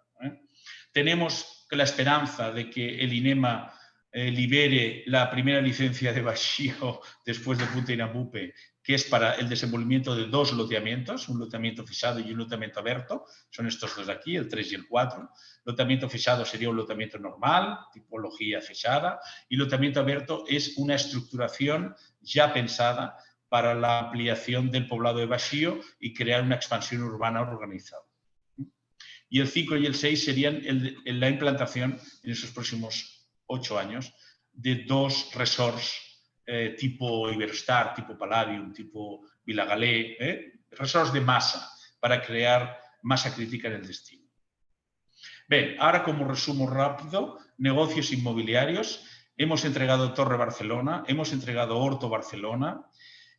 Tenemos la esperanza de que el INEMA libere la primera licencia de Baixio después de Punta Inhambupe, que es para el desenvolvimiento de 2 loteamientos, un loteamiento fechado y un loteamiento abierto. Son estos 2 de aquí, el 3 y el 4. Loteamiento fechado sería un loteamiento normal, tipología fechada, y loteamiento abierto es una estructuración ya pensada para la ampliación del poblado de Baixio y crear una expansión urbana organizada. Y el 5 y el 6 serían la implantación en esos próximos 8 años de 2 resorts tipo Iberostar, tipo Palladium, tipo Vila Galé, resorts de masa para crear masa crítica en el destino. Bien, ahora como resumo rápido, negocios inmobiliarios, hemos entregado Torre Barcelona, hemos entregado Horto Barcelona,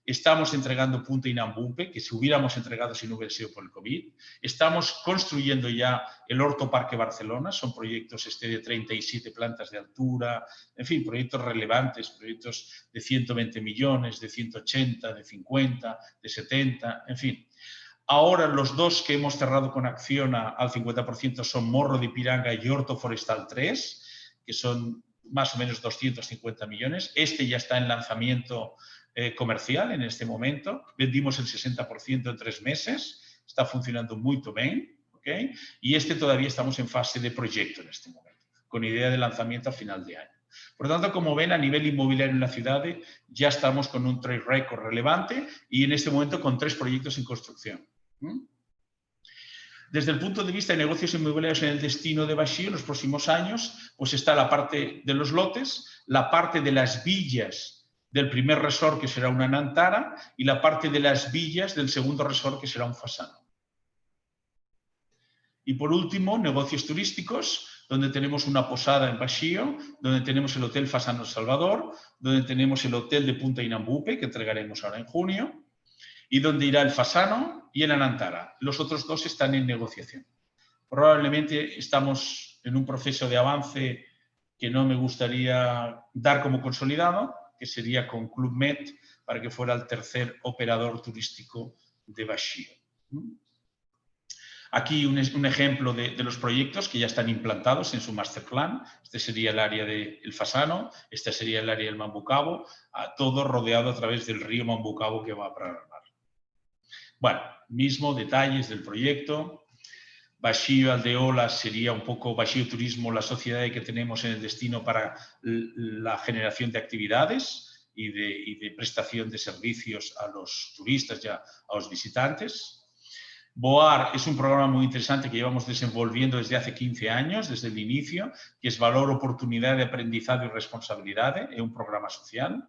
estamos entregando Punta Inhambupe, que si hubiéramos entregado si no hubiera sido por el COVID. Estamos construyendo ya el Horto Parque Barcelona, son proyectos de 37 plantas de altura, en fin, proyectos relevantes, proyectos de 120 millones, de 180, de 50, de 70, en fin. Ahora los 2 que hemos cerrado con Acciona al 50% son Morro de Ipiranga y Horto Forestal 3, que son más o menos 250 millones. Este ya está en lanzamiento comercial en este momento. Vendimos el 60% en 3 meses. Está funcionando muy bien. ¿Okay? Y este todavía estamos en fase de proyecto en este momento, con idea de lanzamiento a final de año. Por lo tanto, como ven, a nivel inmobiliario en la ciudad ya estamos con un track record relevante y en este momento con 3 proyectos en construcción. Desde el punto de vista de negocios inmobiliarios en el destino de Baixio, en los próximos años, pues está la parte de los lotes, la parte de las villas del primer resort, que será una Nantara, y la parte de las villas del segundo resort, que será un Fasano. Y por último, negocios turísticos, donde tenemos una posada en Baixio, donde tenemos el Hotel Fasano Salvador, donde tenemos el Hotel de Punta Inambupe, que entregaremos ahora en junio, y donde irá el Fasano y el Anantara. Los otros 2 están en negociación. Probablemente estamos en un proceso de avance que no me gustaría dar como consolidado, que sería con Club Med, para que fuera el tercer operador turístico de Baixio. Aquí un ejemplo de los proyectos que ya están implantados en su master plan. Este sería el área del Fasano, este sería el área del Mambucabo, todo rodeado a través del río Mambucabo que va para el mar. Bueno, mismo detalles del proyecto. Baixio Aldeola sería un poco Baixio Turismo, la sociedad que tenemos en el destino para la generación de actividades y de prestación de servicios a los turistas y a los visitantes. BOAR es un programa muy interesante que llevamos desenvolviendo desde hace 15 años, desde el inicio, que es Valor, Oportunidad de Aprendizaje y Responsabilidad, es un programa social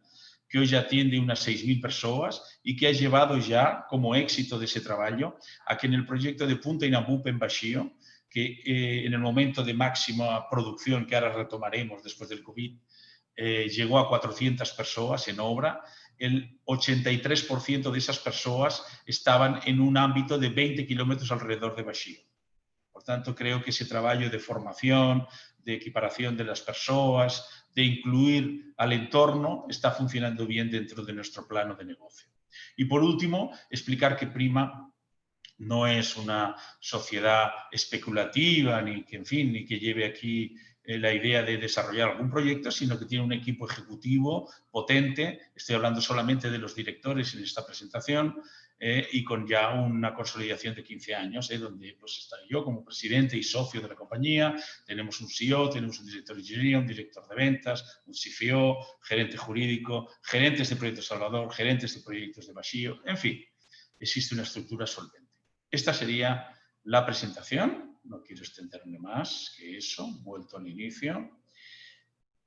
que hoy ya atiende unas 6.000 personas y que ha llevado ya como éxito de ese trabajo a que en el proyecto de Punta Inambupe en Baixio, que en el momento de máxima producción que ahora retomaremos después del COVID, llegó a 400 personas en obra, el 83% de esas personas estaban en un ámbito de 20 kilómetros alrededor de Baixio. Por tanto, creo que ese trabajo de formación, de equiparación de las personas, de incluir al entorno, está funcionando bien dentro de nuestro plano de negocio. Y por último, explicar que Prima no es una sociedad especulativa ni que, en fin, ni que lleve aquí la idea de desarrollar algún proyecto, sino que tiene un equipo ejecutivo potente. Estoy hablando solamente de los directores en esta presentación y con ya una consolidación de 15 años, donde pues, estaré yo como presidente y socio de la compañía. Tenemos un CEO, tenemos un director de ingeniería, un director de ventas, un CFO, gerente jurídico, gerentes de Proyectos Salvador, gerentes de proyectos de Baixio. En fin, existe una estructura solvente. Esta sería la presentación. No quiero extenderme más que eso, vuelto al inicio.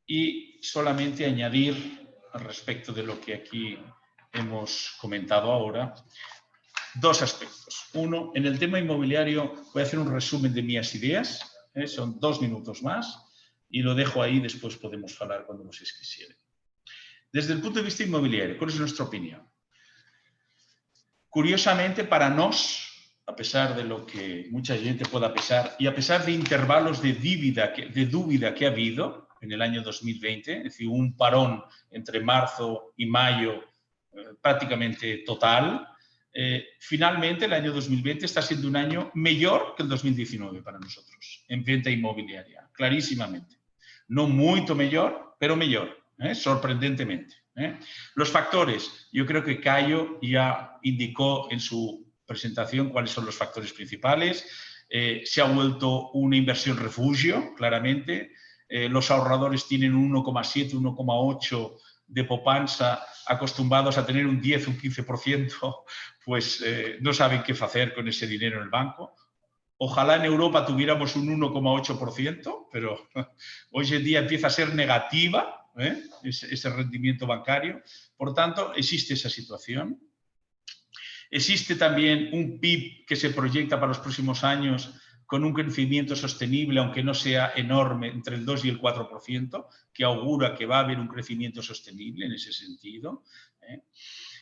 Y solamente añadir al respecto de lo que aquí hemos comentado ahora, 2 aspectos. Uno, en el tema inmobiliario voy a hacer un resumen de mis ideas, son 2 minutos más, y lo dejo ahí, después podemos hablar cuando vocês quisieren. Desde el punto de vista inmobiliario, ¿cuál es nuestra opinión? Curiosamente, para nosotros, a pesar de lo que mucha gente pueda pensar, y a pesar de intervalos de dúvida que ha habido en el año 2020, es decir, un parón entre marzo y mayo prácticamente total, finalmente el año 2020 está siendo un año mejor que el 2019 para nosotros, en venta inmobiliaria, clarísimamente. No mucho mejor, pero mejor, sorprendentemente. Los factores, yo creo que Caio ya indicó en su presentación cuáles son los factores principales. Se ha vuelto una inversión refugio, claramente. Los ahorradores tienen un 1,7, 1,8 de popanza, acostumbrados a tener un 10, un 15%, pues no saben qué hacer con ese dinero en el banco. Ojalá en Europa tuviéramos un 1,8%, pero hoy en día empieza a ser negativa ese rendimiento bancario. Por tanto, existe esa situación. Existe también un PIB que se proyecta para los próximos años con un crecimiento sostenible, aunque no sea enorme, entre el 2 y el 4%, que augura que va a haber un crecimiento sostenible en ese sentido.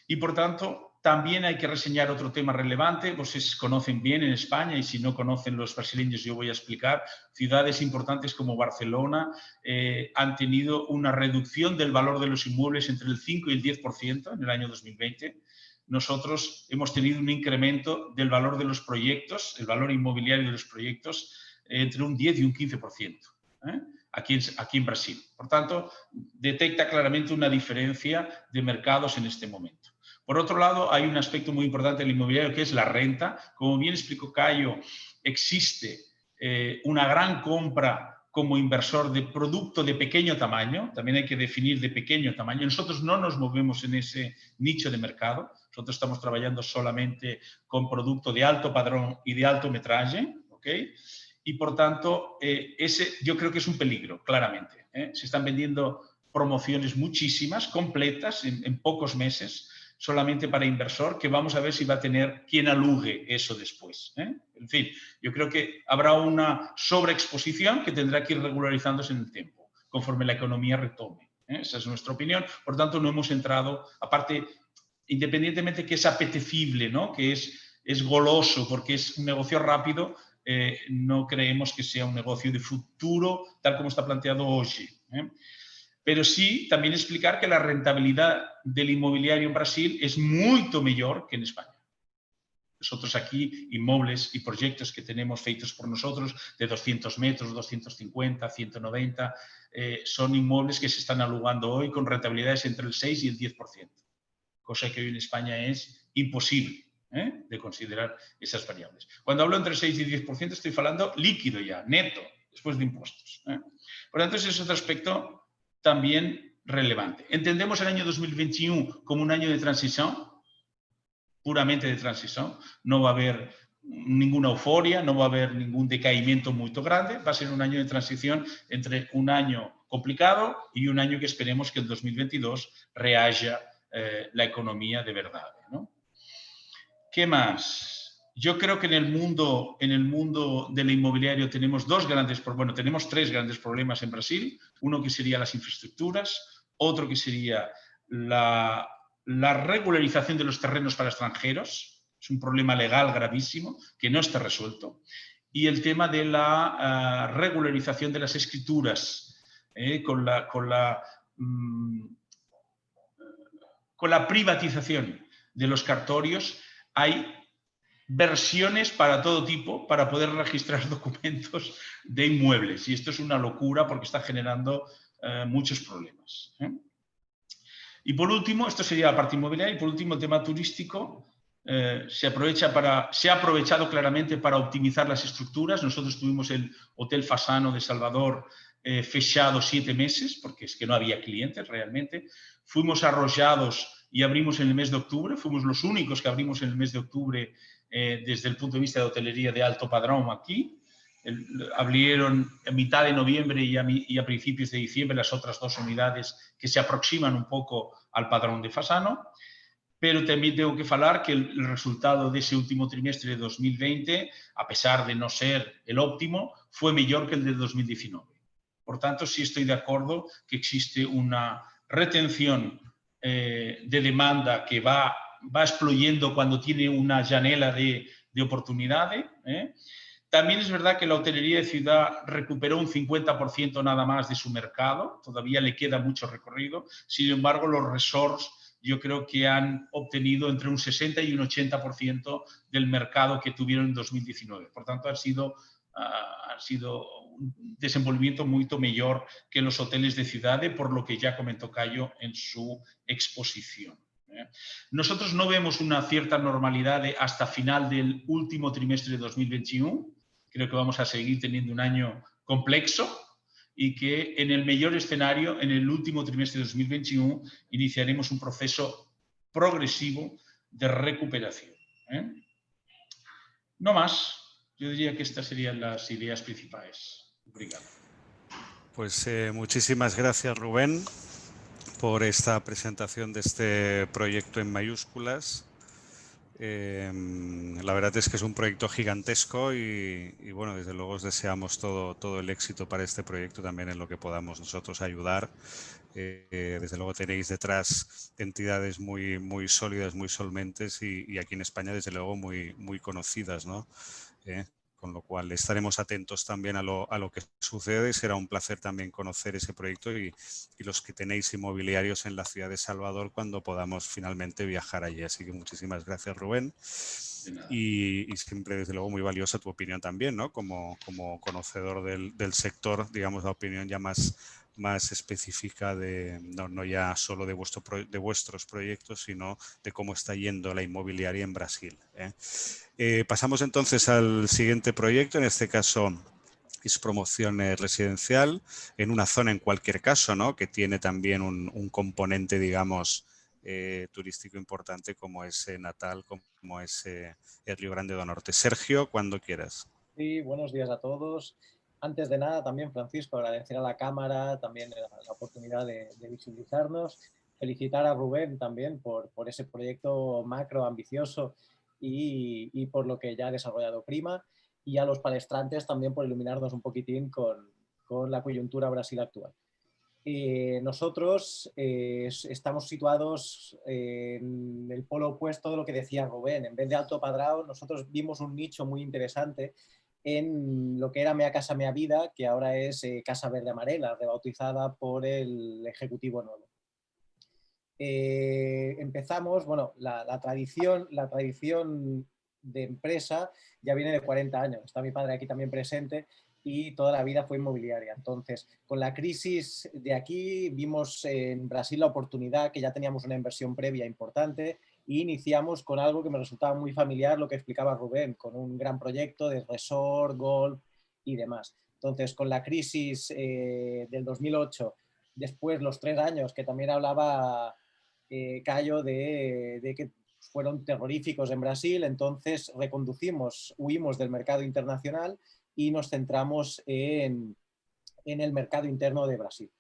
Y, por tanto, también hay que reseñar otro tema relevante. Ustedes conocen bien en España, y si no conocen los brasileños, yo voy a explicar. Ciudades importantes como Barcelona han tenido una reducción del valor de los inmuebles entre el 5 y el 10% en el año 2020. Nosotros hemos tenido un incremento del valor de los proyectos, el valor inmobiliario de los proyectos, entre un 10 y un 15%, aquí en Brasil. Por tanto, detecta claramente una diferencia de mercados en este momento. Por otro lado, hay un aspecto muy importante del inmobiliario, que es la renta. Como bien explicó Caio, existe una gran compra como inversor de producto de pequeño tamaño, también hay que definir de pequeño tamaño. Nosotros no nos movemos en ese nicho de mercado, nosotros estamos trabajando solamente con producto de alto padrón y de alto metraje, ¿ok? Y por tanto, ese yo creo que es un peligro, claramente. Se están vendiendo promociones muchísimas, completas, en pocos meses, solamente para inversor, que vamos a ver si va a tener quien alugue eso después. En fin, yo creo que habrá una sobreexposición que tendrá que ir regularizándose en el tiempo, conforme la economía retome. Esa es nuestra opinión. Por tanto, no hemos entrado, aparte, independientemente que es apetecible, ¿no? Que es goloso, porque es un negocio rápido, no creemos que sea un negocio de futuro, tal como está planteado hoy. Pero sí, también explicar que la rentabilidad del inmobiliario en Brasil es mucho mayor que en España. Nosotros aquí, inmuebles y proyectos que tenemos feitos por nosotros de 200 metros, 250, 190, son inmuebles que se están alugando hoy con rentabilidades entre el 6 y el 10%, cosa que hoy en España es imposible de considerar esas variables. Cuando hablo entre el 6 y el 10% estoy hablando líquido ya, neto, después de impuestos. Por tanto, ese es otro aspecto también relevante. Entendemos el año 2021 como un año de transición, puramente de transición. No va a haber ninguna euforia, no va a haber ningún decaimiento muy grande. Va a ser un año de transición entre un año complicado y un año que esperemos que el 2022 rehaga la economía de verdad, ¿no? ¿Qué más? Yo creo que en el mundo del inmobiliario tenemos tenemos tres grandes problemas en Brasil. Uno que sería las infraestructuras, otro que sería la regularización de los terrenos para extranjeros. Es un problema legal gravísimo que no está resuelto. Y el tema de la regularización de las escrituras, con la privatización de los cartorios. Hay versiones para todo tipo para poder registrar documentos de inmuebles. Y esto es una locura porque está generando muchos problemas. Y por último, esto sería la parte inmobiliaria, y por último el tema turístico. Se ha aprovechado claramente para optimizar las estructuras. Nosotros tuvimos el Hotel Fasano de Salvador fechado 7 meses, porque es que no había clientes realmente. Fuimos arrollados y abrimos en el mes de octubre. Fuimos los únicos que abrimos en el mes de octubre desde el punto de vista de hotelería de alto padrón aquí. Abrieron a mitad de noviembre y a principios de diciembre las otras 2 unidades que se aproximan un poco al padrón de Fasano. Pero también tengo que hablar que el resultado de ese último trimestre de 2020, a pesar de no ser el óptimo, fue mejor que el de 2019. Por tanto, sí estoy de acuerdo que existe una retención de demanda que va explodiendo cuando tiene una janela de oportunidades. También es verdad que la hotelería de ciudad recuperó un 50% nada más de su mercado. Todavía le queda mucho recorrido. Sin embargo, los resorts yo creo que han obtenido entre un 60 y un 80% del mercado que tuvieron en 2019. Por tanto, ha sido un desenvolvimiento mucho mayor que los hoteles de ciudades, por lo que ya comentó Cayo en su exposición. Nosotros no vemos una cierta normalidad hasta final del último trimestre de 2021. Creo que vamos a seguir teniendo un año complejo, y que en el mejor escenario, en el último trimestre de 2021, iniciaremos un proceso progresivo de recuperación. No más, yo diría que estas serían las ideas principales. Obrigado. Pues muchísimas gracias, Rubén, por esta presentación de este proyecto en mayúsculas. La verdad es que es un proyecto gigantesco y bueno, desde luego os deseamos todo el éxito para este proyecto, también en lo que podamos nosotros ayudar. Desde luego tenéis detrás entidades muy sólidas, muy solventes y aquí en España desde luego muy conocidas, ¿no? Con lo cual estaremos atentos también a lo que sucede. Será un placer también conocer ese proyecto y los que tenéis inmobiliarios en la ciudad de Salvador cuando podamos finalmente viajar allí. Así que muchísimas gracias, Rubén. Y siempre, desde luego, muy valiosa tu opinión también, ¿no? Como conocedor del sector, digamos, la opinión ya más específica no ya solo de vuestros proyectos, sino de cómo está yendo la inmobiliaria en Brasil. Pasamos entonces al siguiente proyecto, en este caso es promoción residencial en una zona en cualquier caso, ¿no? Que tiene también un componente, digamos, turístico importante como es Natal, como es el Río Grande do Norte. Sergio, cuando quieras. Sí, buenos días a todos. Antes de nada, también, Francisco, agradecer a la Cámara también la oportunidad de visibilizarnos. Felicitar a Rubén también por ese proyecto macro ambicioso y por lo que ya ha desarrollado Prima. Y a los palestrantes también por iluminarnos un poquitín con la coyuntura Brasil actual. Nosotros estamos situados en el polo opuesto de lo que decía Rubén. En vez de Alto Padrão, nosotros vimos un nicho muy interesante en lo que era Mea Casa Mea Vida, que ahora es Casa Verde Amarela, rebautizada por el Ejecutivo nuevo. Empezamos, bueno, la tradición de empresa ya viene de 40 años. Está mi padre aquí también presente y toda la vida fue inmobiliaria. Entonces, con la crisis de aquí vimos en Brasil la oportunidad, que ya teníamos una inversión previa importante, e iniciamos con algo que me resultaba muy familiar, lo que explicaba Rubén, con un gran proyecto de resort, golf y demás. Entonces, con la crisis del 2008, después los 3 años que también hablaba Cayo de que fueron terroríficos en Brasil, entonces huimos del mercado internacional y nos centramos en el mercado interno de Brasil.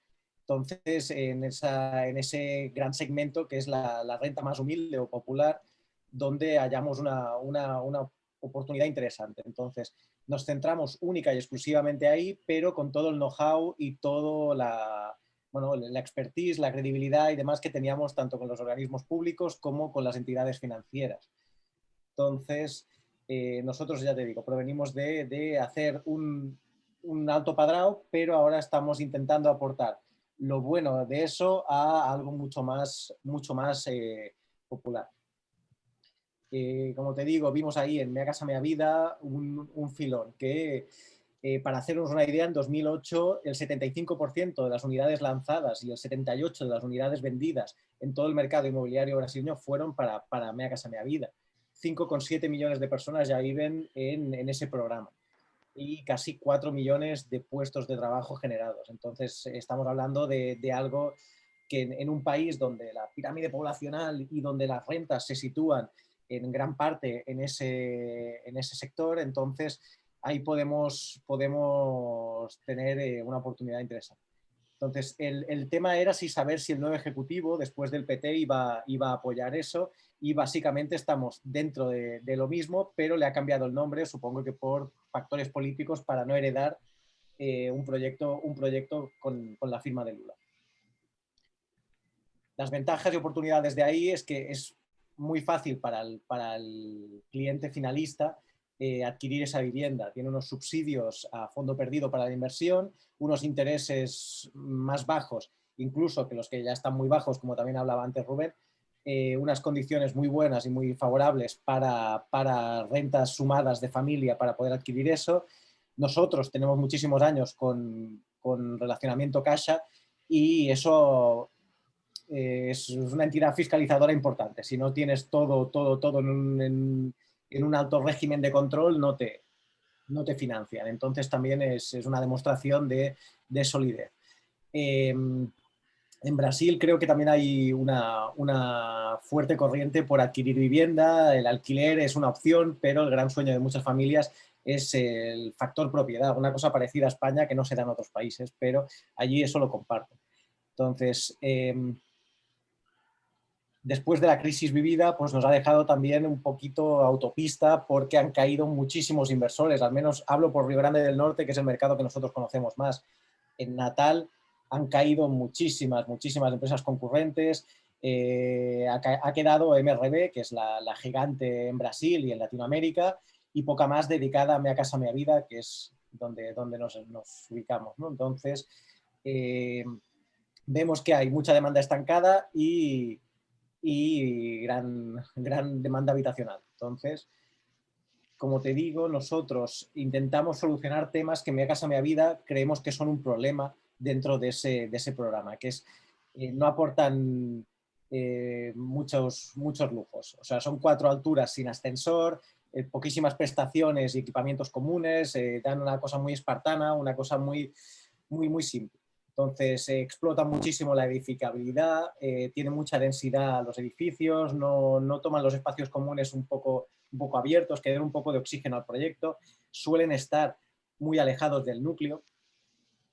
Entonces, en ese gran segmento que es la renta más humilde o popular, donde hallamos una oportunidad interesante. Entonces, nos centramos única y exclusivamente ahí, pero con todo el know-how y todo la expertise, la credibilidad y demás que teníamos tanto con los organismos públicos como con las entidades financieras. Entonces, nosotros, ya te digo, provenimos de hacer un Alto Padrão, pero ahora estamos intentando aportar lo bueno de eso a algo mucho más popular. Como te digo, vimos ahí en Mea Casa Mea Vida un filón que, para hacernos una idea, en 2008 el 75% de las unidades lanzadas y el 78% de las unidades vendidas en todo el mercado inmobiliario brasileño fueron para Mea Casa Mea Vida. 5,7 millones de personas ya viven en ese programa y casi 4 millones de puestos de trabajo generados. Entonces, estamos hablando de algo que en un país donde la pirámide poblacional y donde las rentas se sitúan en gran parte en ese sector, entonces ahí podemos tener una oportunidad interesante. Entonces, el tema era saber si el nuevo ejecutivo, después del PT, iba a apoyar eso, y básicamente estamos dentro de lo mismo, pero le ha cambiado el nombre, supongo que por factores políticos, para no heredar un proyecto con la firma de Lula. Las ventajas y oportunidades de ahí es que es muy fácil para el cliente finalista adquirir esa vivienda. Tiene unos subsidios a fondo perdido para la inversión, unos intereses más bajos, incluso que los que ya están muy bajos, como también hablaba antes Rubén, unas condiciones muy buenas y muy favorables para rentas sumadas de familia para poder adquirir eso. Nosotros tenemos muchísimos años con relacionamiento Caixa y eso es una entidad fiscalizadora importante. Si no tienes todo en un alto régimen de control, no te financian. Entonces también es una demostración de solidez. En Brasil creo que también hay una fuerte corriente por adquirir vivienda. El alquiler es una opción, pero el gran sueño de muchas familias es el factor propiedad, una cosa parecida a España que no se da en otros países, pero allí eso lo comparten. Entonces, después de la crisis vivida, pues nos ha dejado también un poquito autopista, porque han caído muchísimos inversores. Al menos hablo por Río Grande del Norte, que es el mercado que nosotros conocemos más. En Natal han caído muchísimas empresas concurrentes. Ha quedado MRV, que es la gigante en Brasil y en Latinoamérica, y poca más dedicada a Mea Casa Mea Vida, que es donde nos ubicamos, ¿no? Entonces, vemos que hay mucha demanda estancada y gran demanda habitacional. Entonces, como te digo, nosotros intentamos solucionar temas que en Mea Casa Mea Vida creemos que son un problema dentro de ese programa, que es no aportan muchos lujos. O sea, son 4 alturas sin ascensor, poquísimas prestaciones y equipamientos comunes, dan una cosa muy espartana, una cosa muy simple. Entonces, explota muchísimo la edificabilidad, tiene mucha densidad los edificios, no toman los espacios comunes un poco abiertos, que den un poco de oxígeno al proyecto, suelen estar muy alejados del núcleo.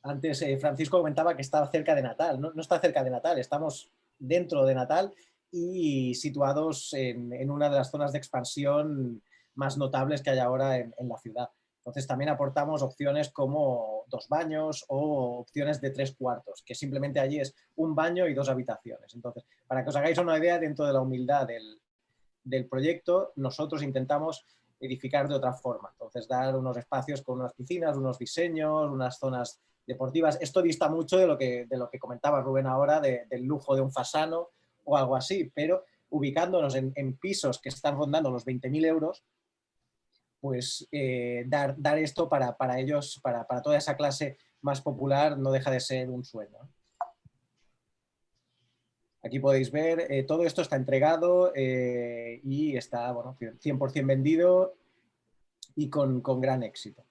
Antes Francisco comentaba que estaba cerca de Natal. No está cerca de Natal, estamos dentro de Natal y situados en una de las zonas de expansión más notables que hay ahora en la ciudad. Entonces también aportamos opciones como 2 baños o opciones de 3 cuartos, que simplemente allí es un baño y 2 habitaciones. Entonces, para que os hagáis una idea, dentro de la humildad del proyecto, nosotros intentamos edificar de otra forma. Entonces, dar unos espacios con unas piscinas, unos diseños, unas zonas deportivas. Esto dista mucho de lo que comentaba Rubén ahora, del lujo de un Fasano o algo así, pero ubicándonos en pisos que están rondando los 20.000 euros, pues dar esto para ellos, para toda esa clase más popular, no deja de ser un sueño. Aquí podéis ver, todo esto está entregado y está, bueno, 100% vendido y con gran éxito.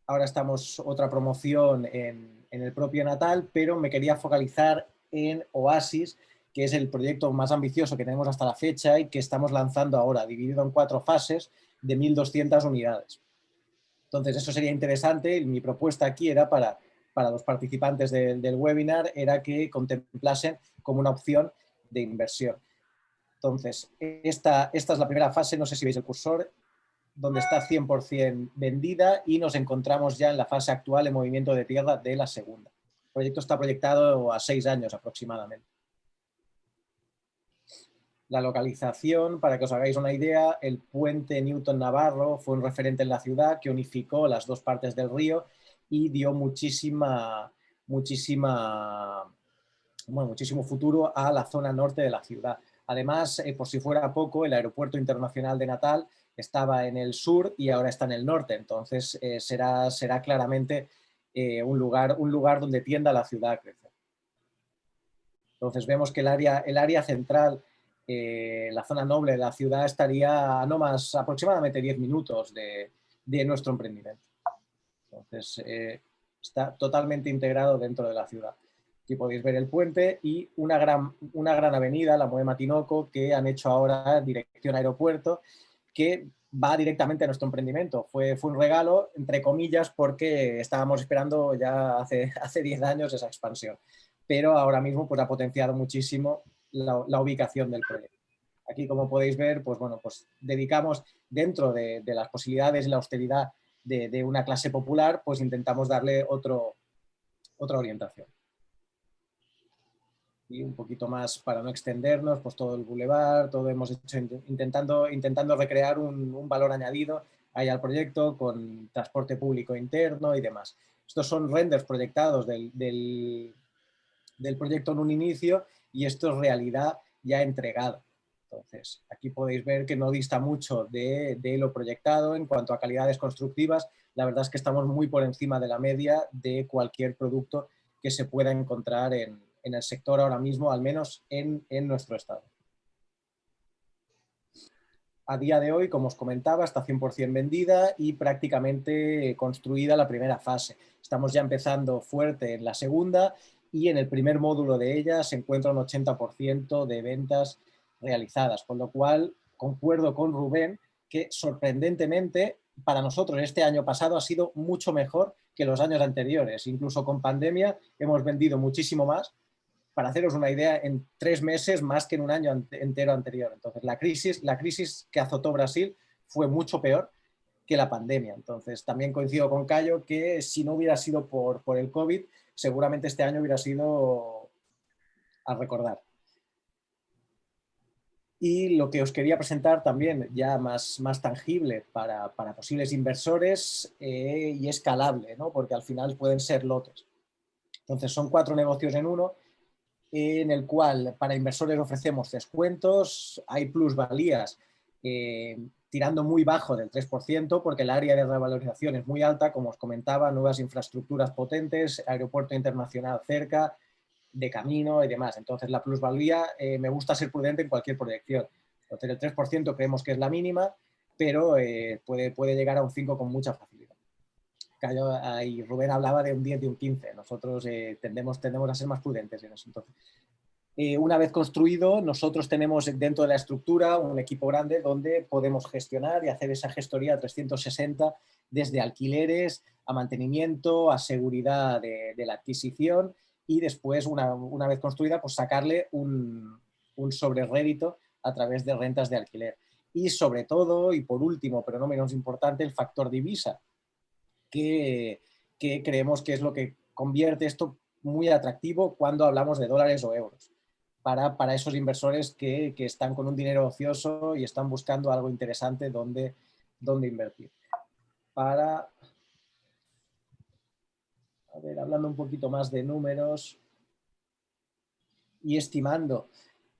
Ahora estamos otra promoción en el propio Natal, pero me quería focalizar en Oasis, que es el proyecto más ambicioso que tenemos hasta la fecha y que estamos lanzando ahora, dividido en 4 fases de 1.200 unidades. Entonces, eso sería interesante. Mi propuesta aquí era para los participantes del webinar, era que contemplasen como una opción de inversión. Entonces, esta es la primera fase, no sé si veis el cursor, donde está 100% vendida y nos encontramos ya en la fase actual de movimiento de tierra de la segunda. El proyecto está proyectado a 6 años aproximadamente. La localización, para que os hagáis una idea, el puente Newton Navarro fue un referente en la ciudad que unificó las 2 partes del río y dio muchísimo futuro a la zona norte de la ciudad. Además, por si fuera poco, el Aeropuerto Internacional de Natal estaba en el sur y ahora está en el norte, entonces será claramente un lugar donde tienda la ciudad a crecer. Entonces vemos que el área central, la zona noble de la ciudad, estaría a no más aproximadamente 10 minutos de nuestro emprendimiento. Entonces está totalmente integrado dentro de la ciudad. Aquí podéis ver el puente y una gran avenida, la Moema Tinoco, que han hecho ahora dirección aeropuerto, que va directamente a nuestro emprendimiento. Fue un regalo, entre comillas, porque estábamos esperando ya hace 10 años esa expansión. Pero ahora mismo pues, ha potenciado muchísimo la ubicación del proyecto. Aquí, como podéis ver, pues, bueno, pues dedicamos dentro de las posibilidades y la austeridad de una clase popular, pues intentamos darle otra orientación. Y un poquito más para no extendernos, pues todo el bulevar, todo hemos hecho intentando recrear un valor añadido ahí al proyecto con transporte público interno y demás. Estos son renders proyectados del proyecto en un inicio y esto es realidad ya entregada. Entonces, aquí podéis ver que no dista mucho de lo proyectado en cuanto a calidades constructivas. La verdad es que estamos muy por encima de la media de cualquier producto que se pueda encontrar en el sector ahora mismo, al menos en nuestro estado. A día de hoy, como os comentaba, está 100% vendida y prácticamente construida la primera fase. Estamos ya empezando fuerte en la segunda y en el primer módulo de ella se encuentra un 80% de ventas realizadas, con lo cual concuerdo con Rubén que sorprendentemente para nosotros este año pasado ha sido mucho mejor que los años anteriores. Incluso con pandemia hemos vendido muchísimo más, para haceros una idea, en 3 meses más que en un año entero anterior. Entonces, la crisis que azotó Brasil fue mucho peor que la pandemia. Entonces, también coincido con Cayo que si no hubiera sido por el COVID, seguramente este año hubiera sido a recordar. Y lo que os quería presentar también, ya más tangible para posibles inversores y escalable, ¿no? Porque al final pueden ser lotes. Entonces, son 4 negocios en uno, en el cual para inversores ofrecemos descuentos, hay plusvalías tirando muy bajo del 3%, porque el área de revalorización es muy alta, como os comentaba, nuevas infraestructuras potentes, aeropuerto internacional cerca, de camino y demás. Entonces, la plusvalía, me gusta ser prudente en cualquier proyección. Entonces, el 3% creemos que es la mínima, pero puede llegar a un 5 con mucha facilidad. Y Rubén hablaba de un 10, de un 15. Nosotros tendemos a ser más prudentes en eso. Entonces, una vez construido, nosotros tenemos dentro de la estructura un equipo grande donde podemos gestionar y hacer esa gestoría 360 desde alquileres a mantenimiento, a seguridad de la adquisición y después, una vez construida, pues sacarle un sobrerédito a través de rentas de alquiler. Y sobre todo, y por último, pero no menos importante, el factor divisa, que creemos que es lo que convierte esto muy atractivo cuando hablamos de dólares o euros. Para esos inversores que están con un dinero ocioso y están buscando algo interesante donde invertir. Hablando un poquito más de números y estimando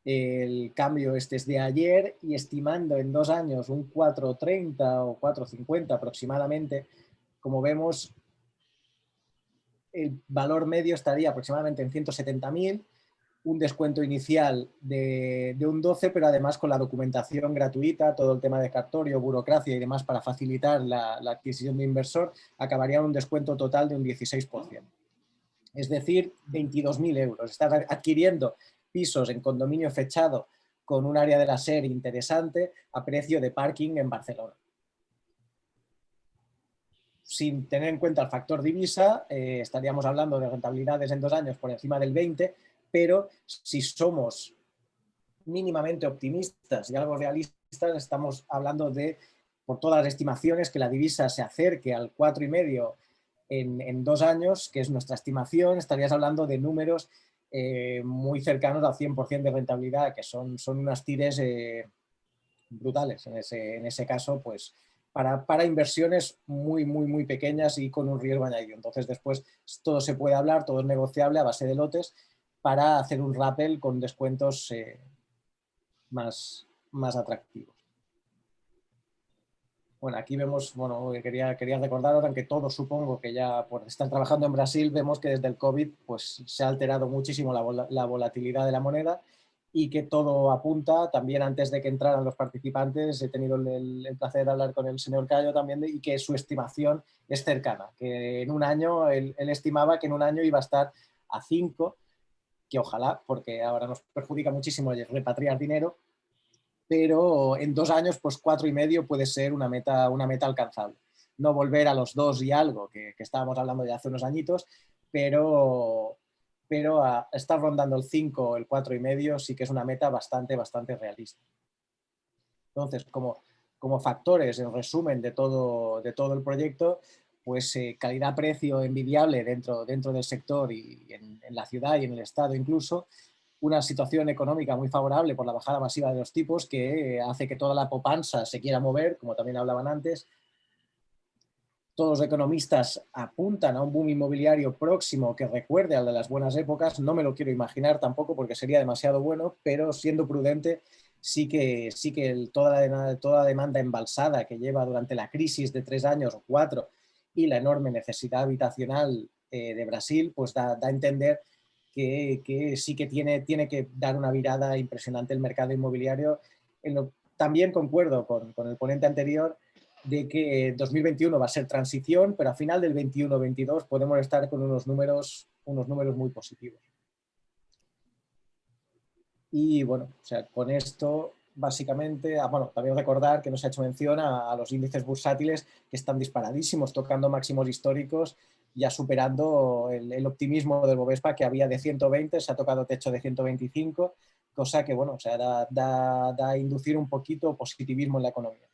el cambio es de ayer y estimando en 2 años un 4,30 o 4,50 aproximadamente, como vemos, el valor medio estaría aproximadamente en 170.000, un descuento inicial de un 12, pero además con la documentación gratuita, todo el tema de cartorio, burocracia y demás para facilitar la adquisición de inversor, acabaría en un descuento total de un 16%. Es decir, 22.000 euros. Estás adquiriendo pisos en condominio fechado con un área de la SER interesante a precio de parking en Barcelona. Sin tener en cuenta el factor divisa, estaríamos hablando de rentabilidades en 2 años por encima del 20%, pero si somos mínimamente optimistas y algo realistas, estamos hablando de, por todas las estimaciones, que la divisa se acerque al 4,5% en 2 años, que es nuestra estimación. Estarías hablando de números muy cercanos al 100% de rentabilidad, que son unas tires brutales. En ese caso, pues para inversiones muy, muy, muy pequeñas y con un riesgo añadido. Entonces, después todo se puede hablar, todo es negociable a base de lotes para hacer un rappel con descuentos más atractivos. Bueno, aquí vemos, quería recordaros, aunque todos supongo que ya por estar trabajando en Brasil, vemos que desde el COVID pues, se ha alterado muchísimo la volatilidad de la moneda y que todo apunta, también antes de que entraran los participantes, he tenido el placer de hablar con el señor Cayo también, y que su estimación es cercana, que en un año, él estimaba que en un año iba a estar a 5, que ojalá, porque ahora nos perjudica muchísimo repatriar dinero, pero en 2 años, pues 4,5 puede ser una meta alcanzable. No volver a los 2 y algo, que estábamos hablando ya hace unos añitos, pero a estar rondando el 5 o el 4,5 sí que es una meta bastante realista. Entonces, como factores, en resumen de todo el proyecto, pues calidad-precio envidiable dentro del sector y en la ciudad y en el estado incluso, una situación económica muy favorable por la bajada masiva de los tipos que hace que toda la popanza se quiera mover, como también hablaban antes. Todos los economistas apuntan a un boom inmobiliario próximo que recuerde al de las buenas épocas. No me lo quiero imaginar tampoco porque sería demasiado bueno, pero siendo prudente, sí que toda la demanda embalsada que lleva durante la crisis de 3 años o 4 y la enorme necesidad habitacional de Brasil, pues da a entender que sí que tiene que dar una virada impresionante el mercado inmobiliario. También concuerdo con el ponente anterior de que 2021 va a ser transición, pero a final del 21-22 podemos estar con unos números muy positivos. Y bueno, o sea, con esto básicamente, también recordar que no se ha hecho mención a los índices bursátiles que están disparadísimos, tocando máximos históricos, ya superando el optimismo del Bovespa, que había de 120, se ha tocado techo de 125, cosa que, bueno, o sea, da a inducir un poquito positivismo en la economía.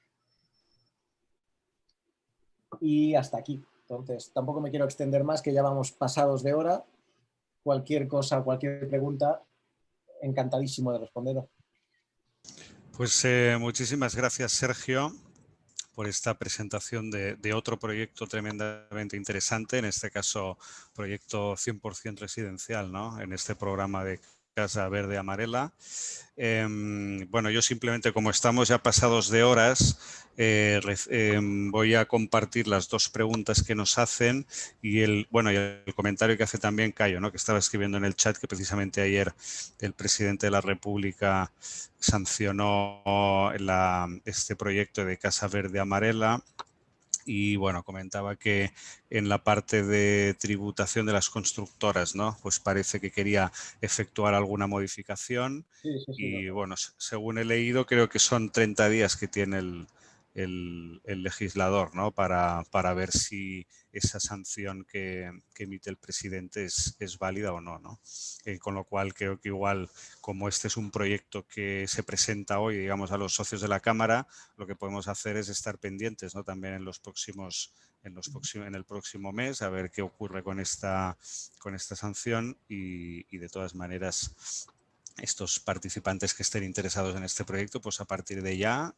Y hasta aquí. Entonces, tampoco me quiero extender más, que ya vamos pasados de hora. Cualquier cosa, cualquier pregunta, encantadísimo de responder. Pues muchísimas gracias, Sergio, por esta presentación de otro proyecto tremendamente interesante, en este caso proyecto 100% residencial, ¿no? En este programa de Casa Verde Amarela. Bueno, yo simplemente, como estamos ya pasados de horas, voy a compartir las dos preguntas que nos hacen y el comentario que hace también Cayo, ¿no? Que estaba escribiendo en el chat que precisamente ayer el presidente de la República sancionó este proyecto de Casa Verde Amarela. Y bueno, comentaba que en la parte de tributación de las constructoras, ¿no? Pues parece que quería efectuar alguna modificación. Sí, Y bueno, según he leído, creo que son 30 días que tiene el legislador, ¿no? Para ver si esa sanción que emite el presidente es válida o no, ¿no? Con lo cual creo que igual, como este es un proyecto que se presenta hoy, digamos, a los socios de la Cámara, lo que podemos hacer es estar pendientes, ¿no? También en el próximo mes, a ver qué ocurre con esta sanción y de todas maneras estos participantes que estén interesados en este proyecto, pues a partir de ya,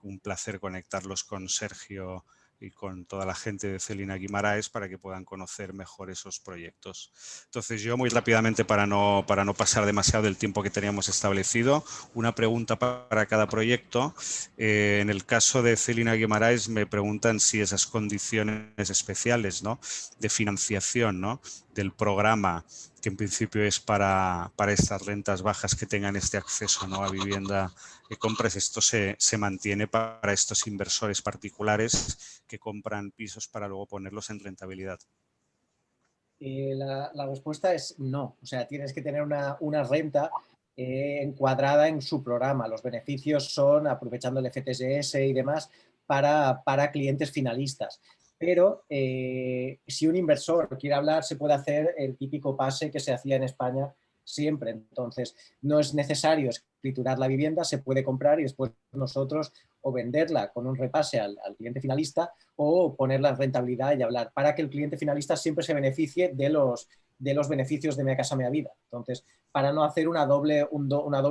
un placer conectarlos con Sergio y con toda la gente de Celina Guimaraes para que puedan conocer mejor esos proyectos. Entonces yo muy rápidamente, para no pasar demasiado del tiempo que teníamos establecido, una pregunta para cada proyecto. En el caso de Celina Guimaraes me preguntan si esas condiciones especiales, ¿no? De financiación, ¿no? Del programa, que en principio es para estas rentas bajas que tengan este acceso, ¿no? A vivienda de compras, esto se mantiene para estos inversores particulares que compran pisos para luego ponerlos en rentabilidad. La respuesta es no. O sea, tienes que tener una renta encuadrada en su programa. Los beneficios son, aprovechando el FTSS y demás, para clientes finalistas. Pero si un inversor quiere hablar, se puede hacer el típico pase que se hacía en España siempre. Entonces, no es necesario escriturar la vivienda, se puede comprar y después nosotros o venderla con un repase al cliente finalista o ponerla en rentabilidad y hablar, para que el cliente finalista siempre se beneficie de los beneficios de Mea Casa Mea Vida. Entonces, para no hacer una doble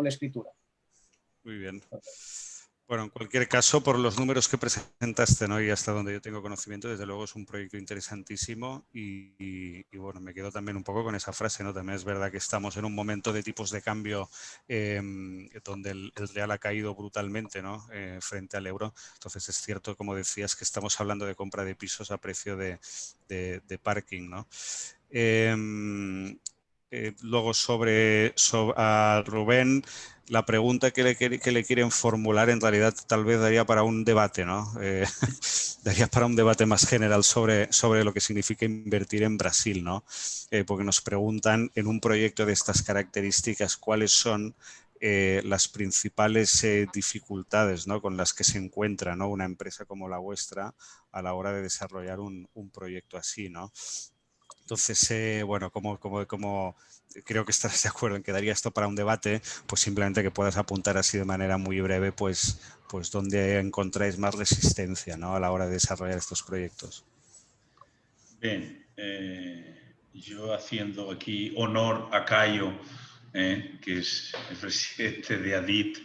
escritura. Muy bien. Bueno, en cualquier caso, por los números que presentaste, ¿no? Y hasta donde yo tengo conocimiento, desde luego es un proyecto interesantísimo y bueno, me quedo también un poco con esa frase, ¿no? También es verdad que estamos en un momento de tipos de cambio donde el real ha caído brutalmente, ¿no? Frente al euro. Entonces es cierto, como decías, que estamos hablando de compra de pisos a precio de parking, ¿no? Luego a Rubén, la pregunta que le quieren formular en realidad tal vez daría para un debate, ¿no? Daría para un debate más general sobre lo que significa invertir en Brasil, ¿no? Porque nos preguntan en un proyecto de estas características cuáles son las principales dificultades, ¿no? Con las que se encuentra, ¿no? Una empresa como la vuestra a la hora de desarrollar un proyecto así, ¿no? Entonces, bueno, como creo que estarás de acuerdo en que daría esto para un debate, pues simplemente que puedas apuntar así de manera muy breve, pues dónde encontráis más resistencia, ¿no? A la hora de desarrollar estos proyectos. Bien, yo haciendo aquí honor a Cayo, que es el presidente de ADIT,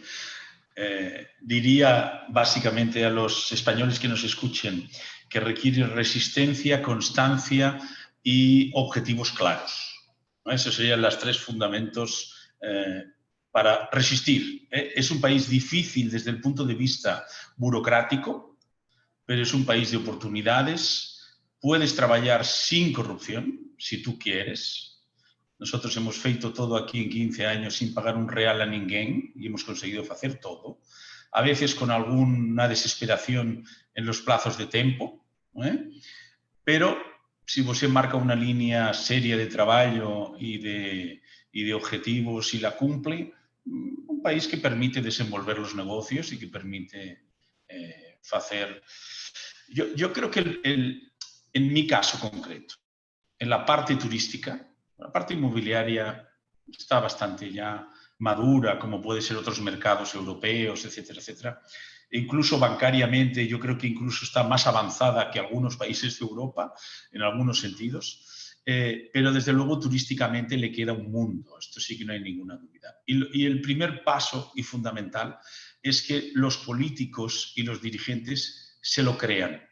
diría básicamente a los españoles que nos escuchen que requiere resistencia, constancia y objetivos claros, ¿no? Esos serían los tres fundamentos para resistir. Es un país difícil desde el punto de vista burocrático, pero es un país de oportunidades. Puedes trabajar sin corrupción, si tú quieres. Nosotros hemos feito todo aquí en 15 años sin pagar un real a ninguén y hemos conseguido hacer todo. A veces con alguna desesperación en los plazos de tiempo, pero si você marca una línea seria de trabajo y de objetivos y la cumple, un país que permite desenvolver los negocios y que permite hacer... Yo creo que en mi caso concreto, en la parte turística, la parte inmobiliaria está bastante ya madura, como puede ser otros mercados europeos, etcétera, etcétera. E incluso bancariamente, yo creo que incluso está más avanzada que algunos países de Europa, en algunos sentidos. Pero desde luego turísticamente le queda un mundo, esto sí que no hay ninguna duda. Y el primer paso y fundamental es que los políticos y los dirigentes se lo crean,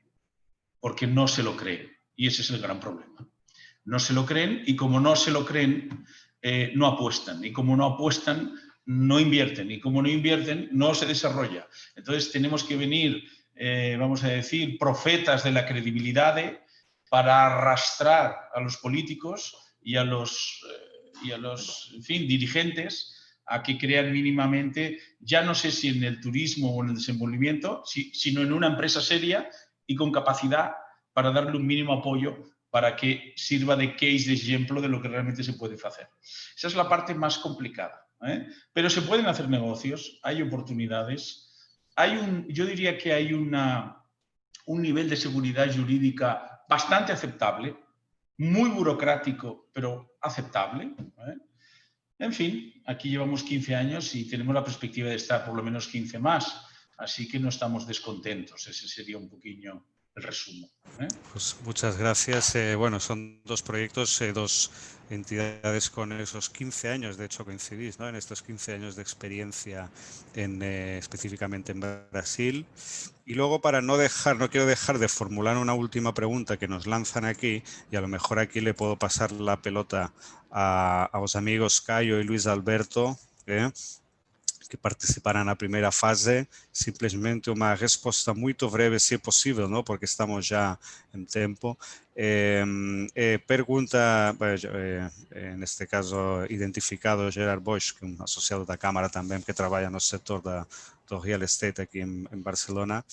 porque no se lo creen. Y ese es el gran problema. No se lo creen y como no se lo creen, no apuestan. Y como no apuestan, no invierten. Y como no invierten, no se desarrolla. Entonces tenemos que venir, vamos a decir, profetas de la credibilidad para arrastrar a los políticos y a los en fin, dirigentes a que crean mínimamente, ya no sé si en el turismo o en el desenvolvimiento, sino en una empresa seria y con capacidad para darle un mínimo apoyo para que sirva de case, de ejemplo de lo que realmente se puede hacer. Esa es la parte más complicada, ¿eh? Pero se pueden hacer negocios, hay oportunidades, yo diría que hay un nivel de seguridad jurídica bastante aceptable, muy burocrático, pero aceptable, ¿eh? En fin, aquí llevamos 15 años y tenemos la perspectiva de estar por lo menos 15 más, así que no estamos descontentos. Ese sería un poquillo el resumen, ¿eh? Pues muchas gracias. Bueno, son dos proyectos, dos entidades con esos 15 años, de hecho coincidís, ¿no? En estos 15 años de experiencia específicamente en Brasil. Y luego, para no quiero dejar de formular una última pregunta que nos lanzan aquí, y a lo mejor aquí le puedo pasar la pelota a los amigos Caio y Luis Alberto, que participarán na primeira fase. Simplesmente uma resposta muito breve, se possível, não? Porque estamos já em tempo. Pergunta, neste caso, identificado Gerard Boix, que é um associado da Câmara também, que trabalha no setor do real estate aqui em Barcelona.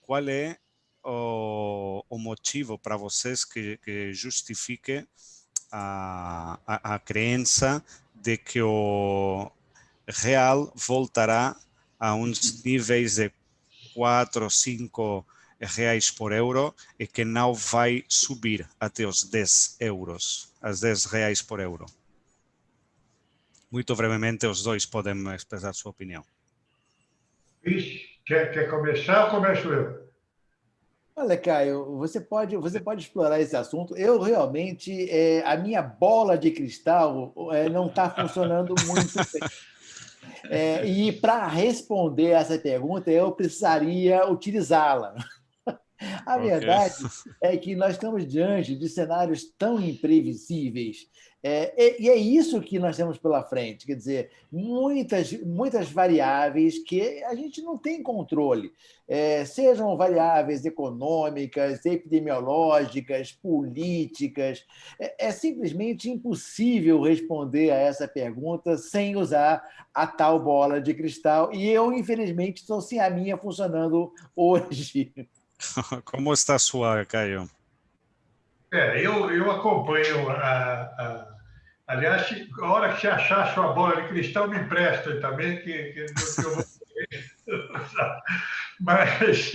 Qual é o motivo para vocês que justifique a crença de que o real voltará a uns níveis de 4 ou 5 reais por euro e que não vai subir até os 10 euros, as 10 reais por euro. Muito brevemente, os dois podem expressar sua opinião. Luiz, quer começar ou começo eu? Olha, Caio, você pode explorar esse assunto. Eu realmente, a minha bola de cristal não está funcionando muito bem. E para responder essa pergunta, eu precisaria utilizá-la. A verdade é que nós estamos diante de cenários tão imprevisíveis. E é isso que nós temos pela frente, quer dizer, muitas variáveis que a gente não tem controle, sejam variáveis econômicas, epidemiológicas, políticas. É simplesmente impossível responder a essa pergunta sem usar a tal bola de cristal, e eu, infelizmente, estou sem a minha funcionando hoje. Como está a sua, Caio? Eu acompanho aliás, a hora que você achar a sua bola de cristal, me empresta também, que eu vou usar. Mas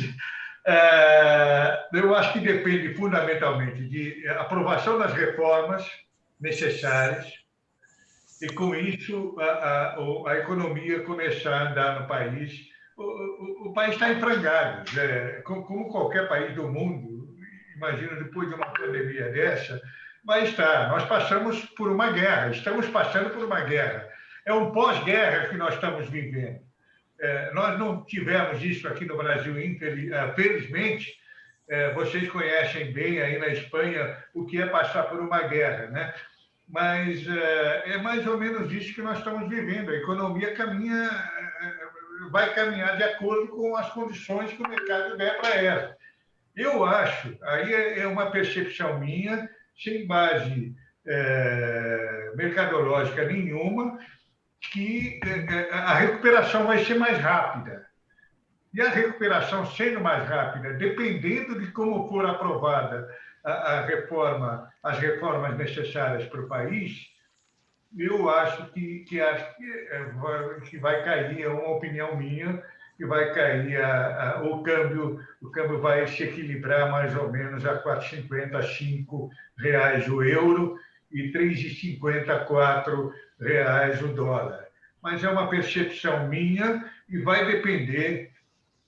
eu acho que depende fundamentalmente de aprovação das reformas necessárias e, com isso, a economia começar a andar no país. O país está em frangalhos, como qualquer país do mundo. Imagino, depois de uma pandemia dessa, vai estar. Nós passamos por uma guerra, estamos passando por uma guerra. É um pós-guerra que nós estamos vivendo. Nós não tivemos isso aqui no Brasil, felizmente. Vocês conhecem bem aí na Espanha o que é passar por uma guerra, né? Mas é mais ou menos isso que nós estamos vivendo. A economia vai caminhar de acordo com as condições que o mercado der para ela. Eu acho, aí é uma percepção minha, sem base mercadológica nenhuma, que a recuperação vai ser mais rápida. E a recuperação sendo mais rápida, dependendo de como for aprovada as reformas necessárias para o país, eu acho que vai cair, é uma opinião minha, que vai cair o câmbio vai se equilibrar mais ou menos a 4,50 a R$ 5 o euro e 3,50 a R$ 4 o dólar. Mas é uma percepção minha e vai depender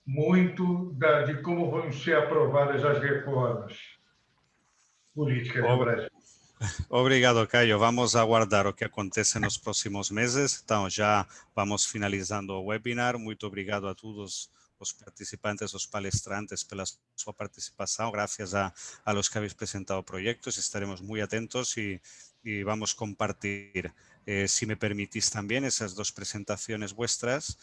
muito de como vão ser aprovadas as reformas políticas no Brasil. Obrigado, Caio. Vamos aguardar o que acontece nos próximos meses. Então, já vamos finalizando o webinar. Muito obrigado a todos os participantes, os palestrantes, pela sua participação. Graças a los que habéis presentado proyectos. Estaremos muy atentos y y vamos a compartir, si me permitís también, esas dos presentaciones vuestras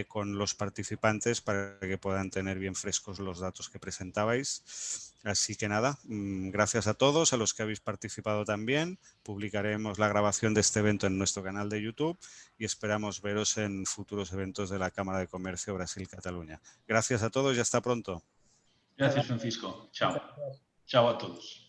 con los participantes para que puedan tener bien frescos los datos que presentabais. Así que nada, gracias a todos, a los que habéis participado también. Publicaremos la grabación de este evento en nuestro canal de YouTube y esperamos veros en futuros eventos de la Cámara de Comercio Brasil-Cataluña. Gracias a todos y hasta pronto. Gracias, Francisco. Chao. Chao a todos.